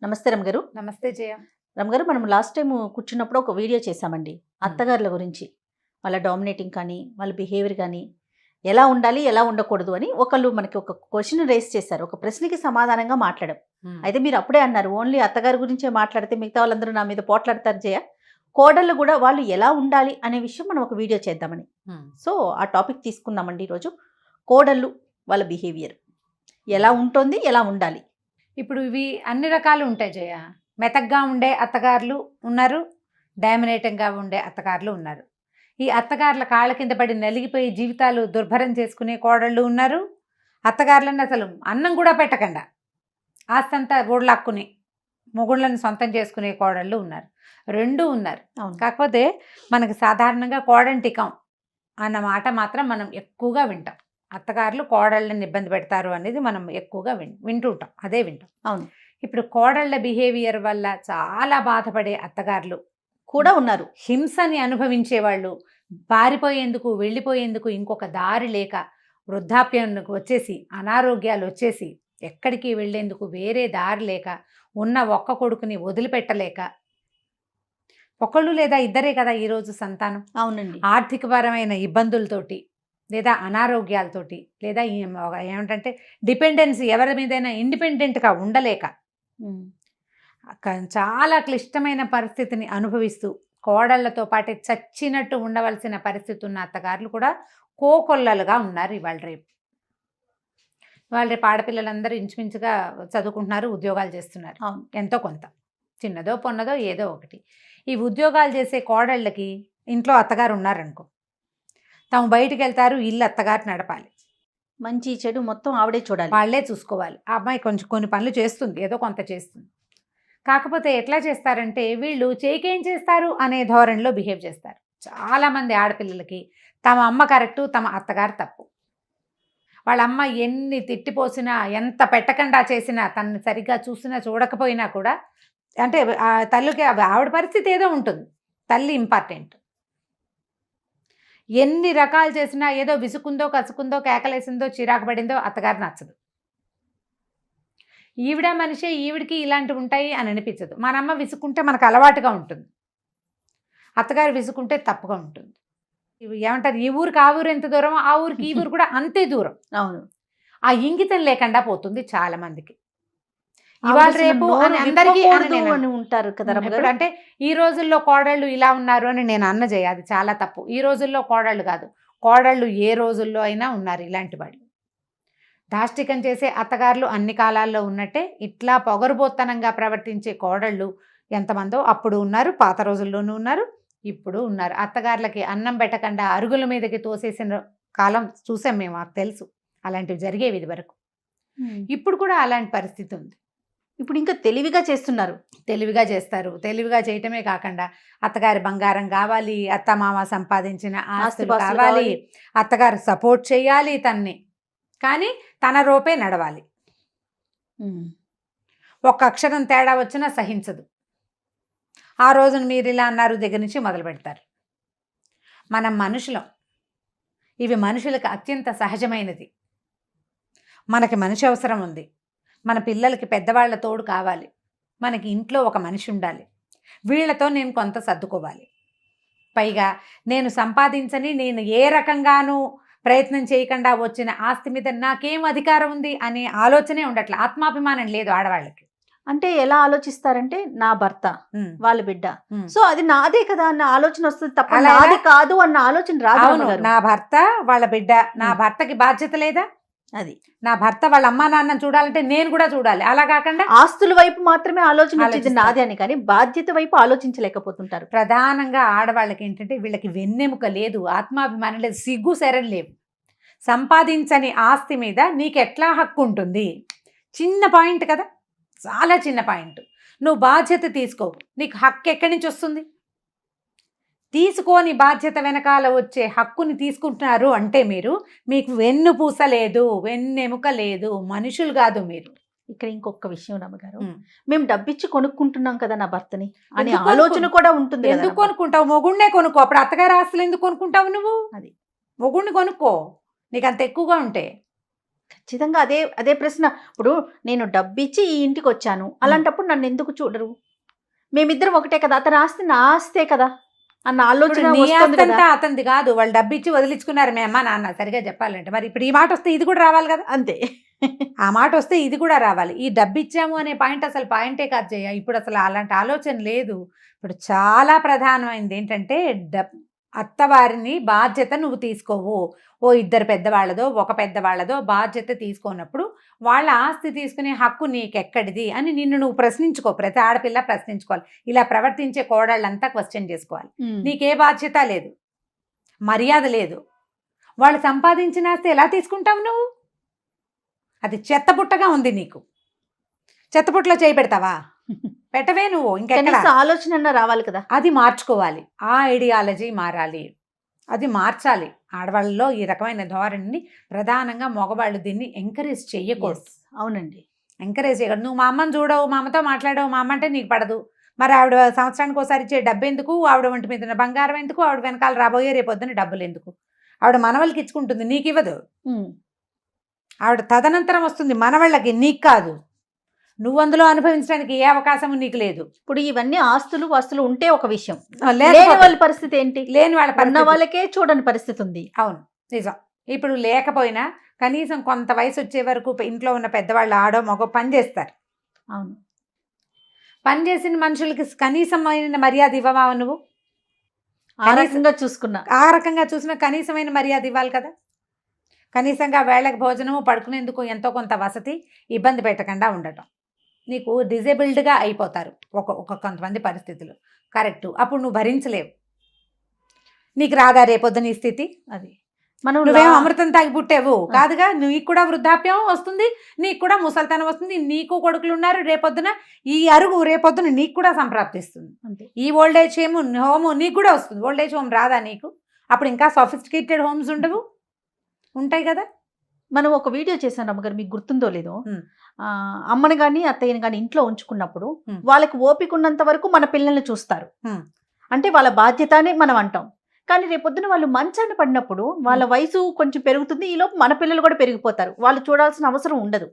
నమస్తే రమగారు. నమస్తే జయ. రమగారు, మనం లాస్ట్ టైం కూర్చున్నప్పుడు ఒక వీడియో చేశామండి అత్తగారుల గురించి. వాళ్ళ డామినేటింగ్ కానీ, వాళ్ళ బిహేవియర్ కానీ ఎలా ఉండాలి, ఎలా ఉండకూడదు అని ఒకళ్ళు మనకి ఒక క్వశ్చన్ రేస్ చేశారు. ఒక ప్రశ్నకి సమాధానంగా మాట్లాడాం. అయితే మీరు అప్పుడే అన్నారు, ఓన్లీ అత్తగారి గురించే మాట్లాడితే మిగతా వాళ్ళందరూ నా మీద పోట్లాడతారు జయ, కోడళ్ళు కూడా వాళ్ళు ఎలా ఉండాలి అనే విషయం మనం ఒక వీడియో చేద్దామని. సో ఆ టాపిక్ తీసుకుందామండి ఈరోజు. కోడళ్ళు వాళ్ళ బిహేవియర్ ఎలా ఉంటుంది, ఎలా ఉండాలి. ఇప్పుడు ఇవి అన్ని రకాలు ఉంటాయి జయ. మెతగ్గా ఉండే అత్తగారులు ఉన్నారు, డామినేటింగ్గా ఉండే అత్తగారులు ఉన్నారు. ఈ అత్తగారుల కాళ్ళ కింద పడి నలిగిపోయి జీవితాలు దుర్భరం చేసుకునే కోడళ్ళు ఉన్నారు. అత్తగారులను అసలు అన్నం కూడా పెట్టకుండా ఆస్తంతా ఓడలాక్కుని మొగుళ్ళని సొంతం చేసుకునే కోడళ్ళు ఉన్నారు. రెండూ ఉన్నారు. కాకపోతే మనకు సాధారణంగా కోడంటికం అన్న మాట మాత్రం మనం ఎక్కువగా వింటాం. అత్తగారులు కోడళ్ళని ఇబ్బంది పెడతారు అనేది మనం ఎక్కువగా వింటుంటాం, అదే వింటాం. అవును. ఇప్పుడు కోడళ్ళ బిహేవియర్ వల్ల చాలా బాధపడే అత్తగారులు కూడా ఉన్నారు. హింసని అనుభవించేవాళ్ళు, పారిపోయేందుకు వెళ్ళిపోయేందుకు ఇంకొక దారి లేక, వృద్ధాప్యానికి వచ్చేసి అనారోగ్యాలు వచ్చేసి ఎక్కడికి వెళ్ళేందుకు వేరే దారి లేక, ఉన్న ఒక్క కొడుకుని వదిలిపెట్టలేక, ఒకళ్ళు లేదా ఇద్దరే కదా ఈరోజు సంతానం. అవునండి. ఆర్థికపరమైన ఇబ్బందులతోటి లేదా అనారోగ్యాలతోటి లేదా ఏమిటంటే డిపెండెన్సీ, ఎవరి మీదైనా ఇండిపెండెంట్గా ఉండలేక చాలా క్లిష్టమైన పరిస్థితిని అనుభవిస్తూ కోడళ్లతో పాటే చచ్చినట్టు ఉండవలసిన పరిస్థితి ఉన్న అత్తగారులు కూడా కోకొల్లలుగా ఉన్నారు ఇవాళ రేపు. ఇవాళ రేపు ఆడపిల్లలందరూ ఇంచుమించుగా చదువుకుంటున్నారు, ఉద్యోగాలు చేస్తున్నారు. ఎంతో కొంత, చిన్నదో పొన్నదో ఏదో ఒకటి. ఈ ఉద్యోగాలు చేసే కోడళ్ళకి ఇంట్లో అత్తగారు ఉన్నారనుకో, తాము బయటికి వెళ్తారు, ఇల్లు అత్తగారు నడపాలి, మంచి చెడు మొత్తం ఆవిడే చూడాలి, వాళ్ళే చూసుకోవాలి. ఆ అమ్మాయి కొంచెం కొన్ని పనులు చేస్తుంది, ఏదో కొంత చేస్తుంది. కాకపోతే ఎట్లా చేస్తారంటే వీళ్ళు చేకేం చేస్తారు అనే ధోరణిలో బిహేవ్ చేస్తారు. చాలామంది ఆడపిల్లలకి తమ అమ్మ కరెక్టు, తమ అత్తగారు తప్పు. వాళ్ళ అమ్మ ఎన్ని తిట్టిపోసినా, ఎంత పెట్టకుండా చేసినా, తనని సరిగ్గా చూసినా చూడకపోయినా కూడా, అంటే ఆ తల్లికి ఆవిడ పరిస్థితి ఏదో ఉంటుంది, తల్లి ఇంపార్టెంట్. ఎన్ని రకాలు చేసినా ఏదో విసుకుందో, కసుకుందో, కేకలేసిందో, చిరాకు పడిందో అత్తగారు నచ్చదు. ఈవిడ మనిషే, ఈవిడికి ఇలాంటివి ఉంటాయి అని అనిపించదు. మన అమ్మ విసుకుంటే మనకు అలవాటుగా ఉంటుంది, అత్తగారు విసుకుంటే తప్పుగా ఉంటుంది. ఏమంటారు, ఈ ఊరికి ఆ ఊరు ఎంత దూరం, ఆ ఊరికి ఈ ఊరు కూడా అంతే దూరం. అవును. ఆ ఇంగితం లేకుండా పోతుంది చాలా మందికి. ఇవాళ రేపు అందరికీ ఉంటారు కదా. అంటే ఈ రోజుల్లో కోడళ్ళు ఇలా ఉన్నారు అని నేను అన్న చేయ, అది చాలా తప్పు. ఈ రోజుల్లో కోడళ్ళు కాదు, కోడళ్ళు ఏ రోజుల్లో అయినా ఉన్నారు ఇలాంటి వాళ్ళు. దాష్టికం చేసే అత్తగారులు అన్ని కాలాల్లో ఉన్నట్టే ఇట్లా పొగరుబోత్తనంగా ప్రవర్తించే కోడళ్ళు ఎంతమందో అప్పుడు ఉన్నారు, పాత రోజుల్లోనూ ఉన్నారు, ఇప్పుడు ఉన్నారు. అత్తగారులకి అన్నం పెట్టకుండా అరుగుల మీదకి తోసేసిన కాలం చూసాం మేము, మాకు తెలుసు అలాంటివి జరిగేవి ఇది వరకు. ఇప్పుడు కూడా అలాంటి పరిస్థితి ఉంది. ఇప్పుడు ఇంకా తెలివిగా చేస్తున్నారు, తెలివిగా చేస్తారు. తెలివిగా చేయటమే కాకుండా అత్తగారి బంగారం కావాలి, అత్తమామ సంపాదించిన ఆస్తులు కావాలి, అత్తగారు సపోర్ట్ చేయాలి తన్ని, కానీ తన రూపే నడవాలి. ఒక్క అక్షరం తేడా వచ్చినా సహించదు. ఆ రోజున మీరు ఇలా అన్నారు దగ్గర నుంచి మొదలు పెడతారు. మనం మనుషులం, ఇవి మనుషులకు అత్యంత సహజమైనది. మనకి మనిషి అవసరం ఉంది, మన పిల్లలకి పెద్దవాళ్ల తోడు కావాలి, మనకి ఇంట్లో ఒక మనిషి ఉండాలి, వీళ్లతో నేను కొంత సర్దుకోవాలి. పైగా నేను సంపాదించని, నేను ఏ రకంగానూ ప్రయత్నం చేయకుండా వచ్చిన ఆస్తి మీద నాకేం అధికారం ఉంది అనే ఆలోచనే ఉండట్లే. ఆత్మాభిమానం లేదు ఆడవాళ్ళకి. అంటే ఎలా ఆలోచిస్తారంటే నా భర్త, వాళ్ళ బిడ్డ, సో అది నాదే కదా అన్న ఆలోచన వస్తుంది తప్ప నాది కాదు అన్న ఆలోచన రాదు. నా భర్త, వాళ్ళ బిడ్డ, నా భర్తకి బాధ్యత లేదా? అది నా భర్త వాళ్ళ అమ్మా నాన్న చూడాలంటే నేను కూడా చూడాలి. అలా కాకుండా ఆస్తుల వైపు మాత్రమే ఆలోచన వచ్చేది నాది అని, కానీ బాధ్యత వైపు ఆలోచించలేకపోతుంటారు. ప్రధానంగా ఆడవాళ్ళకి ఏంటంటే వీళ్ళకి వెన్నెముక లేదు, ఆత్మాభిమానం లేదు, సిగ్గు శరం లేవు. సంపాదించని ఆస్తి మీద నీకెట్లా హక్కు ఉంటుంది? చిన్న పాయింట్ కదా, చాలా చిన్న పాయింట్. నువ్వు బాధ్యత తీసుకోవు, నీకు హక్కు ఎక్కడి నుంచి వస్తుంది? తీసుకోని బాధ్యత వెనకాల వచ్చే హక్కుని తీసుకుంటున్నారు అంటే మీకు వెన్నుపూస లేదు, వెన్నెముక లేదు, మనుషులు కాదు మీరు. ఇక్కడ ఇంకొక విషయం రమ్మగారు, మేము డబ్బిచ్చి కొనుక్కుంటున్నాం కదా నా భర్తని అనే ఆలోచన కూడా ఉంటుంది. ఎందుకు కొనుక్కుంటావు? మొగుడినే కొనుక్కో. అప్పుడు అత్తగారి ఆస్తులు ఎందుకు కొనుక్కుంటావు నువ్వు? అది మొగుడిని కొనుక్కో, నీకు అంత ఎక్కువగా ఉంటే. ఖచ్చితంగా అదే అదే ప్రశ్న. ఇప్పుడు నేను డబ్బిచ్చి ఈ ఇంటికి వచ్చాను, అలాంటప్పుడు నన్ను ఎందుకు చూడరు? మేమిద్దరం ఒకటే కదా, అతని ఆస్తి నా ఆస్తే కదా అన్న ఆలోచన ఇప్పుడు నీ వస్తుంది కదా. ఆస్తంతా అతనిది కాదు, వాళ్ళు డబ్బు ఇచ్చి వదిలించుకున్నారు మీ అమ్మ నాన్న, సరిగా చెప్పాలంటే. మరి ఇప్పుడు ఈ మాట వస్తే ఇది కూడా రావాలి కదా, అంతే. ఆ మాట వస్తే ఇది కూడా రావాలి. ఈ డబ్బు ఇచ్చాము అనే పాయింట్ అసలు పాయింటే కాదు జయ. ఇప్పుడు అసలు అలాంటి ఆలోచన లేదు. ఇప్పుడు చాలా ప్రధానమైనది ఏంటంటే అత్తవారిని బాధ్యత నువ్వు తీసుకోవు. ఓ ఇద్దరు పెద్దవాళ్ళదో ఒక పెద్దవాళ్ళదో బాధ్యత తీసుకున్నప్పుడు వాళ్ళ ఆస్తి తీసుకునే హక్కు నీకెక్కడిది అని నిన్ను నువ్వు ప్రశ్నించుకో. ప్రతి ఆడపిల్ల ప్రశ్నించుకోవాలి. ఇలా ప్రవర్తించే కోడళ్ళంతా క్వశ్చన్ చేసుకోవాలి. నీకే బాధ్యత లేదు, మర్యాద లేదు. వాళ్ళు సంపాదించిన ఆస్తి ఎలా తీసుకుంటావు నువ్వు? అది చెత్తబుట్టగా ఉంది నీకు. చెత్తబుట్టలో చేయి పెడతావా? పెట్టవే నువ్వు. ఇంకెక్కడ ఆలోచన రావాలి కదా, అది మార్చుకోవాలి. ఆ ఐడియాలజీ మారాలి, అది మార్చాలి. ఆడవాళ్ళలో ఈ రకమైన ధోరణిని ప్రధానంగా మగవాళ్ళు దీన్ని ఎంకరేజ్ చెయ్యకూడదు. అవునండి, ఎంకరేజ్ చేయకూడదు. నువ్వు మా అమ్మని చూడవు, మా అమ్మతో మాట్లాడవు, మా అమ్మ అంటే నీకు పడదు, మరి ఆవిడ సంవత్సరానికి ఒకసారి ఇచ్చే డబ్బు ఎందుకు? ఆవిడ ఒంటి మీద బంగారం ఎందుకు? ఆవిడ వెనకాల రాబోయే రేపొద్దున డబ్బులు ఎందుకు? ఆవిడ మనవళ్ళకి ఇచ్చుకుంటుంది, నీకు ఇవ్వదు. ఆవిడ తదనంతరం వస్తుంది మనవాళ్ళకి, నీకు కాదు. నువ్వు అందులో అనుభవించడానికి ఏ అవకాశం నీకు లేదు. ఇప్పుడు ఇవన్నీ ఆస్తులు వస్తువులు ఉంటే ఒక విషయం, లేని వాళ్ళ పరిస్థితి ఏంటి? లేని వాళ్ళ ఉన్న వాళ్ళకే చూడని పరిస్థితి ఉంది. అవును, నిజం. ఇప్పుడు లేకపోయినా కనీసం కొంత వయసు వచ్చే వరకు ఇంట్లో ఉన్న పెద్దవాళ్ళు ఆడో మగో పని చేస్తారు. అవును, పని చేసిన మనుషులకి కనీసమైన మర్యాద ఇవ్వవా నువ్వు? ఆ రకంగా చూసుకున్నా, ఆ రకంగా చూసినా కనీసమైన మర్యాద ఇవ్వాలి కదా. కనీసంగా వేళకి భోజనము, పడుకునేందుకు ఎంతో కొంత వసతి, ఇబ్బంది పెట్టకుండా ఉండటం. నీకు డిజేబుల్డ్గా అయిపోతారు కొంతమంది పరిస్థితులు, కరెక్ట్. అప్పుడు నువ్వు భరించలేవు. నీకు రాదా రేపొద్దున ఈ స్థితి? అది నువ్వేం అమృతం తాగి పుట్టావు కాదుగా. నీకు కూడా వృద్ధాప్యం వస్తుంది, నీకు కూడా ముసల్తనం వస్తుంది, నీకు కొడుకులు ఉన్నారు. రేపొద్దున ఈ అరుగు రేపొద్దున నీకు కూడా సంప్రాప్తిస్తుంది. ఈ ఓల్డేజ్ హోమ్ నీకు కూడా వస్తుంది. ఓల్డేజ్ హోమ్ రాదా నీకు? అప్పుడు ఇంకా సొఫిస్టికేటెడ్ హోమ్స్ ఉండవు, ఉంటాయి కదా. మనం ఒక వీడియో చేశాను అమ్మగారు, మీకు గుర్తుందో లేదో. అమ్మని కానీ అత్తయ్యని కానీ ఇంట్లో ఉంచుకున్నప్పుడు వాళ్ళకి ఓపిక ఉన్నంత వరకు మన పిల్లల్ని చూస్తారు, అంటే వాళ్ళ బాధ్యత అని మనం అంటాం. కానీ రేపొద్దున వాళ్ళు మంచాన్ని పడినప్పుడు వాళ్ళ వయసు కొంచెం పెరుగుతుంది, ఈలోపు మన పిల్లలు కూడా పెరిగిపోతారు, వాళ్ళు చూడాల్సిన అవసరం ఉండదు.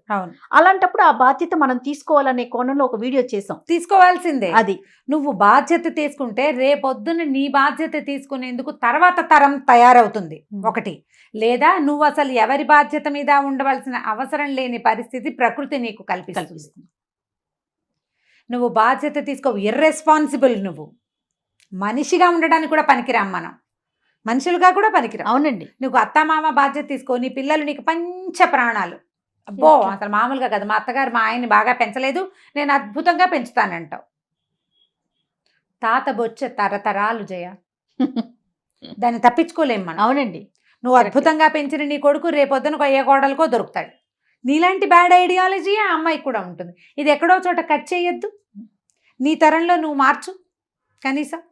అలాంటప్పుడు ఆ బాధ్యత మనం తీసుకోవాలనే కోణంలో ఒక వీడియో చేసాం. తీసుకోవాల్సిందే. అది నువ్వు బాధ్యత తీసుకుంటే రేపొద్దున నీ బాధ్యత తీసుకునేందుకు తర్వాత తరం తయారవుతుంది ఒకటి. లేదా నువ్వు అసలు ఎవరి బాధ్యత మీద ఉండవలసిన అవసరం లేని పరిస్థితి ప్రకృతి నీకు కల్పిస్తుంది. నువ్వు బాధ్యత తీసుకోవు, ఇర్రెస్పాన్సిబుల్. నువ్వు మనిషిగా ఉండడానికి కూడా పనికిరాం, మనం మనుషులుగా కూడా పనికిరాం. అవునండి, నువ్వు అత్తమామ బాధ్యత తీసుకో, నీ పిల్లలు నీకు పంచ ప్రాణాలు. అబ్బో అసలు మామూలుగా కదా, మా అత్తగారు మా ఆయన్ని బాగా పెంచలేదు, నేను అద్భుతంగా పెంచుతానంటావు. తాత బొచ్చ తరతరాలు జయ, దాన్ని తప్పించుకోలేం మనం. అవునండి, నువ్వు అద్భుతంగా పెంచిన నీ కొడుకు రేపొద్దున ఏ కోడలకో దొరుకుతాడు. నీలాంటి బ్యాడ్ ఐడియాలజీ ఆ అమ్మాయికి కూడా ఉంటుంది. ఇది ఎక్కడో చోట కట్ చేయొద్దు. నీ తరంలో నువ్వు మార్చు, కనీసం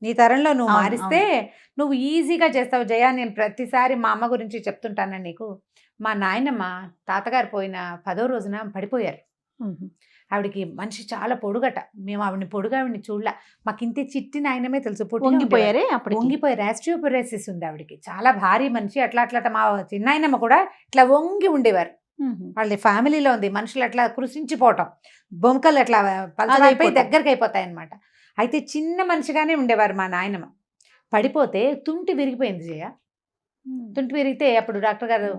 నీ తరంలో నువ్వు మారిస్తే నువ్వు ఈజీగా చేస్తావు జయ. నేను ప్రతిసారి మా అమ్మ గురించి చెప్తుంటాను నీకు. మా నాయనమ్మ తాతగారు పోయిన 10వ రోజున పడిపోయారు. ఆవిడకి మనిషి చాలా పొడుగట. మేము ఆవిడని పొడుగావిడిని చూడలే, మాకు ఇంతే చిట్టి నాయనమే తెలుసు. పొంగిపోయారే, వంగిపోయారు. ఆస్టియోపొరోసిస్ ఉంది ఆవిడకి, చాలా భారీ మనిషి. అట్లా మా చిన్నాయనమ్మ కూడా ఇట్లా వంగి ఉండేవారు. వాళ్ళ ఫ్యామిలీలో ఉంది మనుషులు అట్లా కృషించిపోవటం, బొమ్మకలు అట్లా పలచలైపోయి దగ్గరికి అయిపోతాయి అనమాట. అయితే చిన్న మనిషిగానే ఉండేవారు మా నాయనమ్మ. పడిపోతే తుంటి విరిగిపోయింది జయ. తుంటి విరిగితే అప్పుడు డాక్టర్ గారు,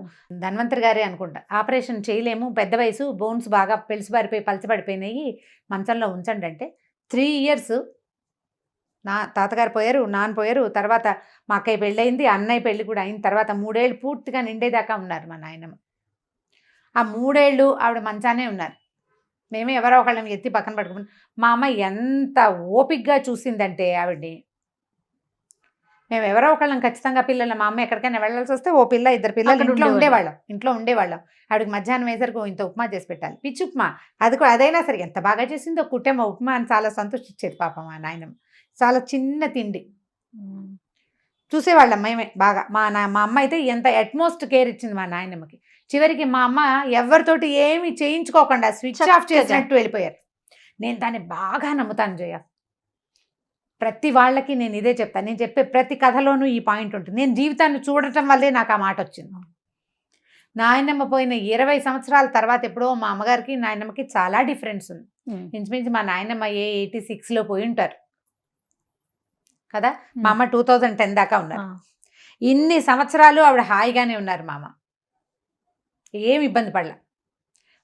ధన్వంతరి గారే అనుకుంటా, ఆపరేషన్ చేయలేము, పెద్ద వయసు, బోన్స్ బాగా పెలిసిబారిపోయి పలచబడిపోయినాయి, మంచంలో ఉంచండి అంటే 3 years నా తాతగారు పోయారు, నాన్న పోయారు. తర్వాత మా అక్కయ్య పెళ్ళయింది, అన్నయ్య పెళ్ళి కూడా అయిన తర్వాత 3 ఏళ్ళు పూర్తిగా నిండేదాకా ఉన్నారు మా నాయనమ్మ. ఆ 3 ఏళ్ళు ఆవిడ మంచానే ఉన్నారు. మేమే ఎవరో ఒకళ్ళం ఎత్తి పక్కన పట్టుకుని, మా అమ్మ ఎంత ఓపికగా చూసిందంటే ఆవిడ్ని. మేము ఎవరో ఒకళ్ళం ఖచ్చితంగా పిల్లలు, మా అమ్మ ఎక్కడికైనా వెళ్ళాల్సి వస్తే ఓ పిల్ల 2 పిల్లలు ఇంట్లో ఉండేవాళ్ళం. ఆవిడకి మధ్యాహ్నం వేసరికి ఇంత ఉప్మా చేసి పెట్టాలి, పిచ్చి ఉప్మా. అదైనా సరే ఎంత బాగా చేసిందో, కుట్టేమో ఉప్మా అని చాలా సంతోషించేది పాపం మా నాయనమ్మ. చాలా చిన్న తిండి చూసేవాళ్ళం మేమే బాగా. మా అమ్మ అయితే ఎంత అట్మోస్ట్ కేర్ ఇచ్చింది మా నాయనమ్మకి. చివరికి మా అమ్మ ఎవరితోటి ఏమి చేయించుకోకుండా స్విచ్ ఆఫ్ చేసినట్టు వెళ్ళిపోయారు. నేను దాన్ని బాగా నమ్ముతాను జయ. ప్రతి వాళ్ళకి నేను ఇదే చెప్తాను. నేను చెప్పే ప్రతి కథలోనూ ఈ పాయింట్ ఉంటుంది. నేను జీవితాన్ని చూడటం వల్లే నాకు ఆ మాట వచ్చింది. నాయనమ్మ పోయిన 20 సంవత్సరాల తర్వాత ఎప్పుడో మా అమ్మగారికి నాయనమ్మకి చాలా డిఫరెన్స్ ఉంది. ఇంచుమించు మా నాయనమ్మ 86లో పోయి ఉంటారు కదా. మా అమ్మ 2010 దాకా ఉన్నారు. ఇన్ని సంవత్సరాలు ఆవిడ హాయిగానే ఉన్నారు. మా అమ్మ ఏమి ఇబ్బంది పడలే.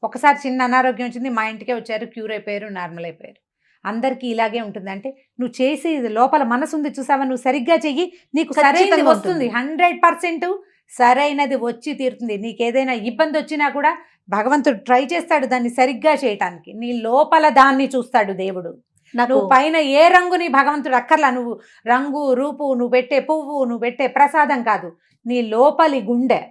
ఒకసారి చిన్న అనారోగ్యం వచ్చింది, మా ఇంటికే వచ్చారు, క్యూర్ అయిపోయారు, నార్మల్ అయిపోయారు. అందరికీ ఇలాగే ఉంటుంది. అంటే నువ్వు చేసి లోపల మనసు ఉంది చూసావా, నువ్వు సరిగ్గా చెయ్యి, నీకు సరైనది వస్తుంది. 100% సరైనది వచ్చి తీరుతుంది. నీకు ఏదైనా ఇబ్బంది వచ్చినా కూడా భగవంతుడు ట్రై చేస్తాడు దాన్ని సరిగ్గా చేయటానికి. నీ లోపల దాన్ని చూస్తాడు దేవుడు. నువ్వు పైన ఏ రంగుని భగవంతుడు అక్కర్లా. నువ్వు రంగు రూపు, నువ్వు పెట్టే పువ్వు, నువ్వు పెట్టే ప్రసాదం కాదు, నీ లోపలి గుండె,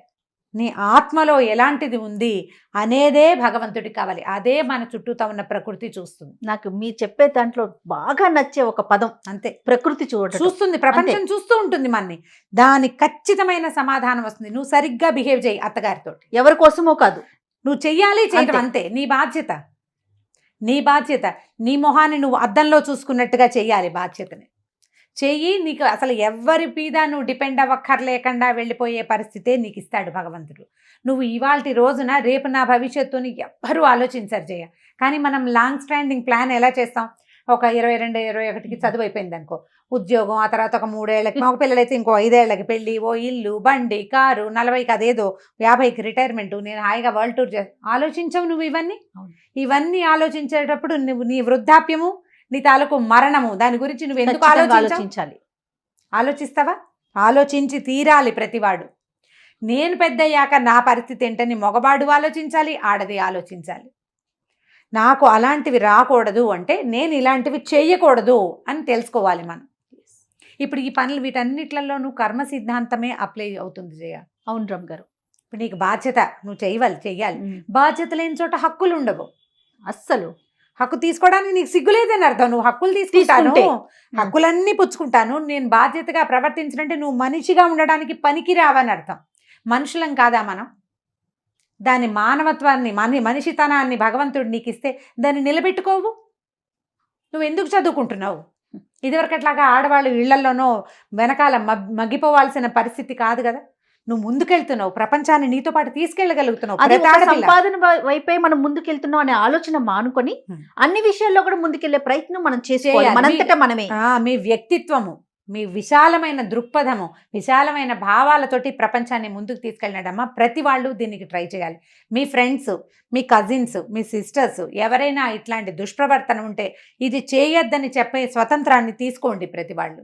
నీ ఆత్మలో ఎలాంటిది ఉంది అనేదే భగవంతుడికి కావాలి. అదే మన చుట్టూతో ఉన్న ప్రకృతి చూస్తుంది. నాకు మీరు చెప్పే దాంట్లో బాగా నచ్చే ఒక పదం అంతే, ప్రకృతి చూస్తుంది, ప్రపంచం చూస్తూ ఉంటుంది మనని. దానికి ఖచ్చితమైన సమాధానం వస్తుంది. నువ్వు సరిగ్గా బిహేవ్ చేయి అత్తగారితో, ఎవరి కోసమో కాదు, నువ్వు చెయ్యాలి, చేయడం అంతే. నీ బాధ్యత, నీ బాధ్యత. నీ మొహాన్ని నువ్వు అద్దంలో చూసుకున్నట్టుగా చెయ్యాలి. బాధ్యతని చెయ్యి. నీకు అసలు ఎవరి మీద నువ్వు డిపెండ్ అవ్వక్కర్లేకుండా వెళ్ళిపోయే పరిస్థితే నీకు ఇస్తాడు భగవంతుడు. నువ్వు ఇవాల్టి రోజున రేపు నా భవిష్యత్తుని ఎవ్వరూ ఆలోచించరు జయ. కానీ మనం లాంగ్ స్టాండింగ్ ప్లాన్ ఎలా చేస్తాం? ఒక 22, 21కి చదువు అయిపోయింది అనుకో, ఉద్యోగం, ఆ తర్వాత ఒక 3 ఏళ్ళకి, మగ పిల్లలైతే ఇంకో 5 ఏళ్ళకి పెళ్ళి, ఓ ఇల్లు, బండి, కారు, 40కి అదేదో, 50కి రిటైర్మెంట్, నేను హాయిగా వరల్డ్ టూర్ ఆలోచించవు నువ్వు. ఇవన్నీ ఆలోచించేటప్పుడు నువ్వు నీ వృద్ధాప్యము, నీ తాలూకు మరణము, దాని గురించి నువ్వు ఎందుకు ఆలోచించాలి? ఆలోచిస్తావా? ఆలోచించి తీరాలి ప్రతివాడు. నేను పెద్దయ్యాక నా పరిస్థితి ఏంటని మగవాడు ఆలోచించాలి, ఆడది ఆలోచించాలి. నాకు అలాంటివి రాకూడదు అంటే నేను ఇలాంటివి చేయకూడదు అని తెలుసుకోవాలి మనం. ఇప్పుడు ఈ పనులు వీటన్నిట్లలో నువ్వు కర్మ సిద్ధాంతమే అప్లై అవుతుంది జయ. అవును రమ్ గారు. ఇప్పుడు నీకు బాధ్యత, నువ్వు చెయ్యాలి. బాధ్యత లేని చోట హక్కులు ఉండవు. అస్సలు హక్కు తీసుకోవడానికి నీకు సిగ్గులేదని అర్థం. నువ్వు హక్కులు తీసుకుంటాను, హక్కులన్నీ పుచ్చుకుంటాను, నేను బాధ్యతగా ప్రవర్తించినంటే నువ్వు మనిషిగా ఉండడానికి పనికి రావని అర్థం. మనుషులం కాదా మనం? దాని మానవత్వాన్ని, మనిషితనాన్ని భగవంతుడు నీకు ఇస్తే దాన్ని నిలబెట్టుకోవు. నువ్వు ఎందుకు చదువుకుంటున్నావు? ఇదివరకు అట్లాగా ఆడవాళ్ళు ఇళ్లలోనో వెనకాల మగ్గిపోవాల్సిన పరిస్థితి కాదు కదా. నువ్వు ముందుకెళ్తున్నావు, ప్రపంచాన్ని నీతో పాటు తీసుకెళ్ళగలుగుతున్నావు. సంపాదన వైపే మనం ముందుకెళ్తున్నాం అనే ఆలోచన మానుకొని అన్ని విషయాల్లో కూడా ముందుకెళ్లే ప్రయత్నం మనం చేయాలి. మనంతటా మనమే. మీ వ్యక్తిత్వము, మీ విశాలమైన దృక్పథము, విశాలమైన భావాలతోటి ప్రపంచాన్ని ముందుకు తీసుకెళ్ళినడమ్మా. ప్రతి వాళ్ళు దీనికి ట్రై చేయాలి. మీ ఫ్రెండ్స్, మీ కజిన్స్, మీ సిస్టర్స్ ఎవరైనా ఇట్లాంటి దుష్ప్రవర్తన ఉంటే ఇది చేయొద్దని చెప్పే స్వతంత్రాన్ని తీసుకోండి. ప్రతి వాళ్ళు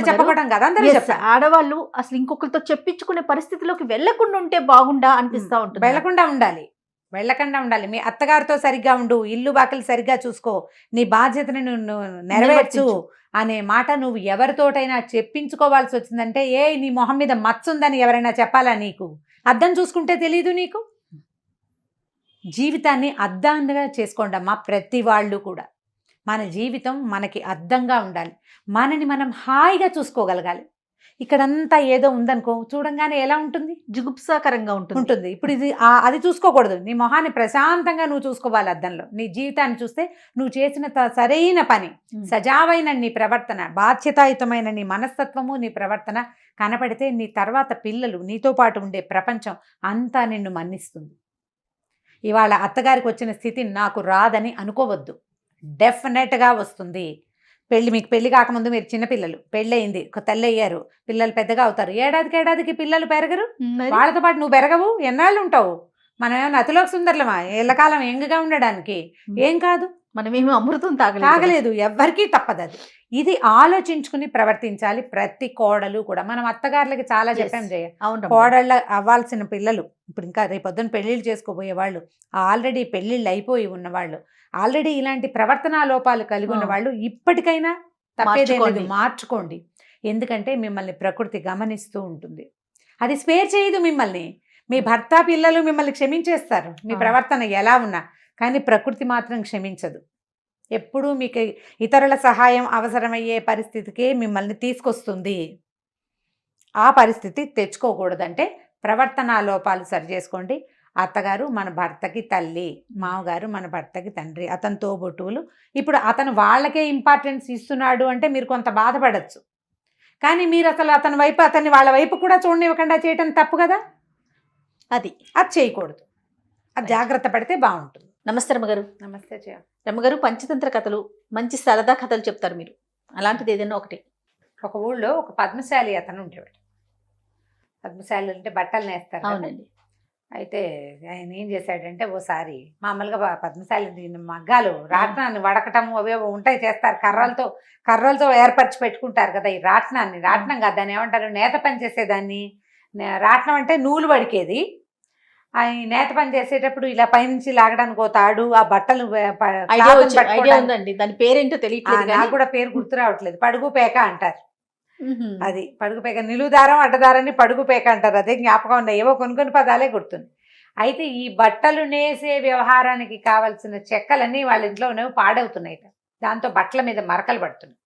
చెప్పకూడదు కదా, అందరూ చెప్తారు. ఆడవాళ్ళు అసలు ఇంకొకరితో చెప్పించుకునే పరిస్థితిలోకి వెళ్లకుండా ఉంటే బాగుండా అనిపిస్తా ఉంటుంది. వెళ్లకుండా ఉండాలి. మీ అత్తగారితో సరిగ్గా ఉండు, ఇల్లు బాకలు సరిగ్గా చూసుకో, నీ బాధ్యతను నువ్వు నెరవేర్చు అనే మాట నువ్వు ఎవరితోటైనా చెప్పించుకోవాల్సి వచ్చిందంటే, నీ మొహం మీద మచ్చ ఉందని ఎవరైనా చెప్పాలా? నీకు అద్దం చూసుకుంటే తెలీదు నీకు? జీవితాన్ని అద్దంగా చేసుకోండి అమ్మా. ప్రతి వాళ్ళు కూడా మన జీవితం మనకి అద్దంగా ఉండాలి. మనని మనం హాయిగా చూసుకోగలగాలి. ఇక్కడంతా ఏదో ఉందనుకో, చూడంగానే ఎలా ఉంటుంది? జుగుప్సాకరంగా ఉంటుంది. ఇప్పుడు అది చూసుకోకూడదు. నీ మొహాన్ని ప్రశాంతంగా నువ్వు చూసుకోవాలి అద్దంలో. నీ జీవితాన్ని చూస్తే నువ్వు చేసిన సరైన పని, సజావైన నీ ప్రవర్తన, బాధ్యతాయుతమైన నీ మనస్తత్వము, నీ ప్రవర్తన కనపడితే నీ తర్వాత పిల్లలు, నీతో పాటు ఉండే ప్రపంచం అంతా నిన్ను మన్నిస్తుంది. ఇవాళ అత్తగారికి వచ్చిన స్థితి నాకు రాదని అనుకోవద్దు. డెఫినెట్గా వస్తుంది. మీకు పెళ్లి కాకముందు మీరు చిన్నపిల్లలు, పెళ్ళయింది, ఒక తల్లి అయ్యారు, పిల్లలు పెద్దగా అవుతారు. ఏడాదికి పిల్లలు పెరగరు. వాళ్ళతో పాటు నువ్వు పెరగవు. ఎన్నాళ్ళు ఉంటావు? మనం ఏమైనా అతిలోక సుందరులమా? ఎల్లకాలం యంగ్గా ఉండడానికి? ఏం కాదు. మనమేమి అమృతం తాగలేదు. ఎవ్వరికీ తప్పదు అది. ఇది ఆలోచించుకుని ప్రవర్తించాలి ప్రతి కోడలు కూడా. మనం అత్తగారులకి చాలా చెప్పాం జయ. కోడళ్ళ అవ్వాల్సిన పిల్లలు, ఇప్పుడు ఇంకా రేపొద్దున పెళ్లిళ్ళు చేసుకోబోయే వాళ్ళు, ఆల్రెడీ పెళ్లిళ్ళు అయిపోయి ఉన్నవాళ్ళు, ఆల్రెడీ ఇలాంటి ప్రవర్తనా లోపాలు కలిగి ఉన్న వాళ్ళు ఇప్పటికైనా తప్పేదేలేదు, మార్చుకోండి. ఎందుకంటే మిమ్మల్ని ప్రకృతి గమనిస్తూ ఉంటుంది. అది స్పేర్ చేయదు మిమ్మల్ని. మీ భర్త, పిల్లలు మిమ్మల్ని క్షమించేస్తారు మీ ప్రవర్తన ఎలా ఉన్నా, కానీ ప్రకృతి మాత్రం క్షమించదు. ఎప్పుడూ మీకు ఇతరుల సహాయం అవసరమయ్యే పరిస్థితికే మిమ్మల్ని తీసుకొస్తుంది. ఆ పరిస్థితి తెచ్చుకోకూడదంటే ప్రవర్తనా లోపాలు సరి చేసుకోండి. అత్తగారు మన భర్తకి తల్లి, మామగారు మన భర్తకి తండ్రి, అతని తోబుట్టువులు. ఇప్పుడు అతను వాళ్ళకే ఇంపార్టెన్స్ ఇస్తున్నాడు అంటే మీరు కొంత బాధపడచ్చు. కానీ మీరు అసలు అతని వైపు, అతన్ని వాళ్ళ వైపు కూడా చూడనివ్వకుండా చేయటం తప్పు కదా. అది అది చేయకూడదు. అది జాగ్రత్త పడితే బాగుంటుంది. నమస్తే రమ్మగారు. నమస్తే జయ. రమ్మగారు, పంచతంత్ర కథలు, మంచి సరదా కథలు చెప్తారు మీరు. అలాంటిది ఏదైనా ఒకటి. ఒక ఊళ్ళో ఒక పద్మశాలి అతను ఉండేవాడు. పద్మశాలి అంటే బట్టలు నేస్తారు కదా. అవునండి. అయితే ఆయన ఏం చేశాడంటే ఓసారి మామూలుగా పద్మశాలి మగ్గాలు రాట్నాన్ని వడకటము అవేవో ఉంటాయి, చేస్తారు కర్రలతో ఏర్పరిచి పెట్టుకుంటారు కదా. ఈ రాట్నం కాదు, దాన్ని ఏమంటారు, నేత పని చేసేదాన్ని. రాట్నం అంటే నూలు వడికేది. ఆ నేత పని చేసేటప్పుడు ఇలా పైనుంచి లాగడానికి ఒక తాడు, ఆ బట్టలు ఐడియా ఉందండి, దాని పేరేంటో తెలియట్లేదు. నాకు కూడా పేరు గుర్తు రావట్లేదు. పడుగు పేక అంటారు. అది పడుగు పేక, నిలువుదారం అడ్డదారాన్ని పడుగు పేక అంటారు. అదే జ్ఞాపకం ఉన్నాయి, ఏవో కొన్ని పదాలే గుర్తుంది. అయితే ఈ బట్టలు నేసే వ్యవహారానికి కావాల్సిన చెక్కలన్నీ వాళ్ళ ఇంట్లో ఉన్నవి పాడవుతున్నాయి. దాంతో బట్టల మీద మరకలు పడుతున్నాయి.